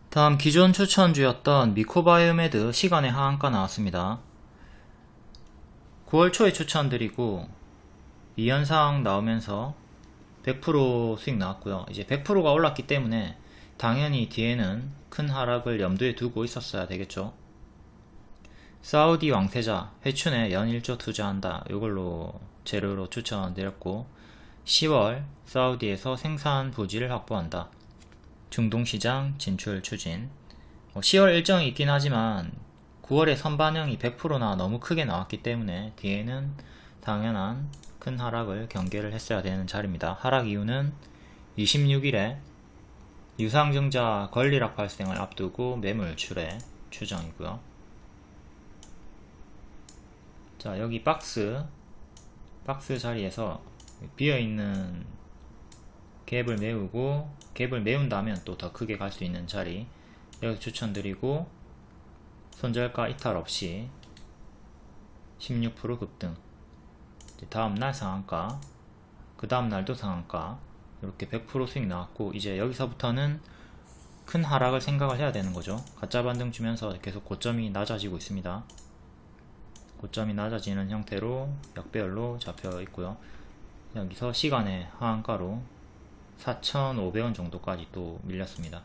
다음 기존 추천주였던 미코바이오메드 시간의 하한가 나왔습니다. 9월 초에 추천드리고 이 현상 나오면서 100% 수익 나왔고요. 이제 100%가 올랐기 때문에 당연히 뒤에는 큰 하락을 염두에 두고 있었어야 되겠죠. 사우디 왕세자 회춘에 연 1조 투자한다, 이걸로 재료로 추천드렸고, 10월 사우디에서 생산 부지를 확보한다, 중동시장 진출 추진. 10월 일정이 있긴 하지만 9월에 선반영이 100%나 너무 크게 나왔기 때문에 뒤에는 당연한 큰 하락을 경계를 했어야 되는 자리입니다. 하락 이유는 26일에 유상증자 권리락 발생을 앞두고 매물 출회 추정이고요. 자, 여기 박스 자리에서 비어있는 갭을 메우고, 갭을 메운다면 또 더 크게 갈 수 있는 자리, 여기 추천드리고, 손절가 이탈 없이 16% 급등, 다음날 상한가, 그 다음날도 상한가, 이렇게 100% 수익 나왔고, 이제 여기서부터는 큰 하락을 생각을 해야 되는 거죠. 가짜 반등 주면서 계속 고점이 낮아지고 있습니다. 고점이 낮아지는 형태로 역배열로 잡혀 있고요. 여기서 시간의 하한가로 4,500원 정도까지 또 밀렸습니다.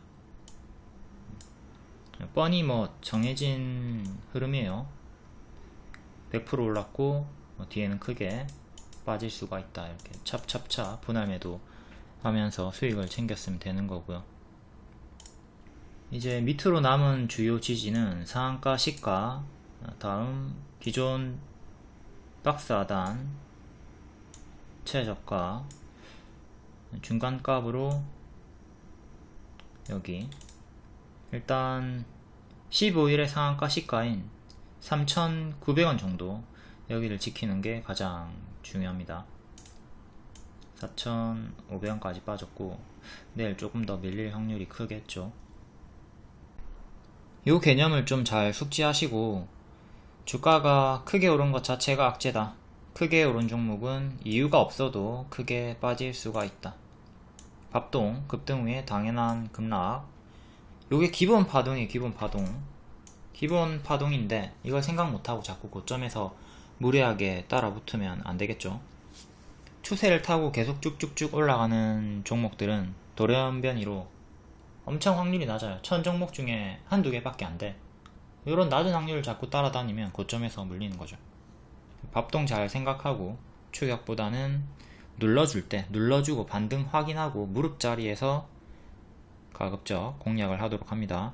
뻔히 정해진 흐름이에요. 100% 올랐고 뒤에는 크게 빠질 수가 있다, 이렇게 찹찹찹 분할 매도 하면서 수익을 챙겼으면 되는 거고요. 이제 밑으로 남은 주요 지지는 상한가 시가, 다음 기존 박스 하단 최저가, 중간값으로 여기 일단 15일의 상한가 시가인 3,900원 정도, 여기를 지키는 게 가장 중요합니다. 4,500원까지 빠졌고 내일 조금 더 밀릴 확률이 크겠죠. 이 개념을 좀 잘 숙지하시고, 주가가 크게 오른 것 자체가 악재다, 크게 오른 종목은 이유가 없어도 크게 빠질 수가 있다, 밥동 급등 후에 당연한 급락, 요게 기본 파동이에요. 기본 파동인데 이걸 생각 못하고 자꾸 고점에서 무리하게 따라 붙으면 안되겠죠. 추세를 타고 계속 쭉쭉쭉 올라가는 종목들은 돌연변이로 엄청 확률이 낮아요. 1000종목 중에 한두 개밖에 안돼. 이런 낮은 확률을 자꾸 따라다니면 고점에서 물리는 거죠. 밥동 잘 생각하고 추격보다는 눌러줄 때 눌러주고 반등 확인하고 무릎 자리에서 가급적 공략을 하도록 합니다.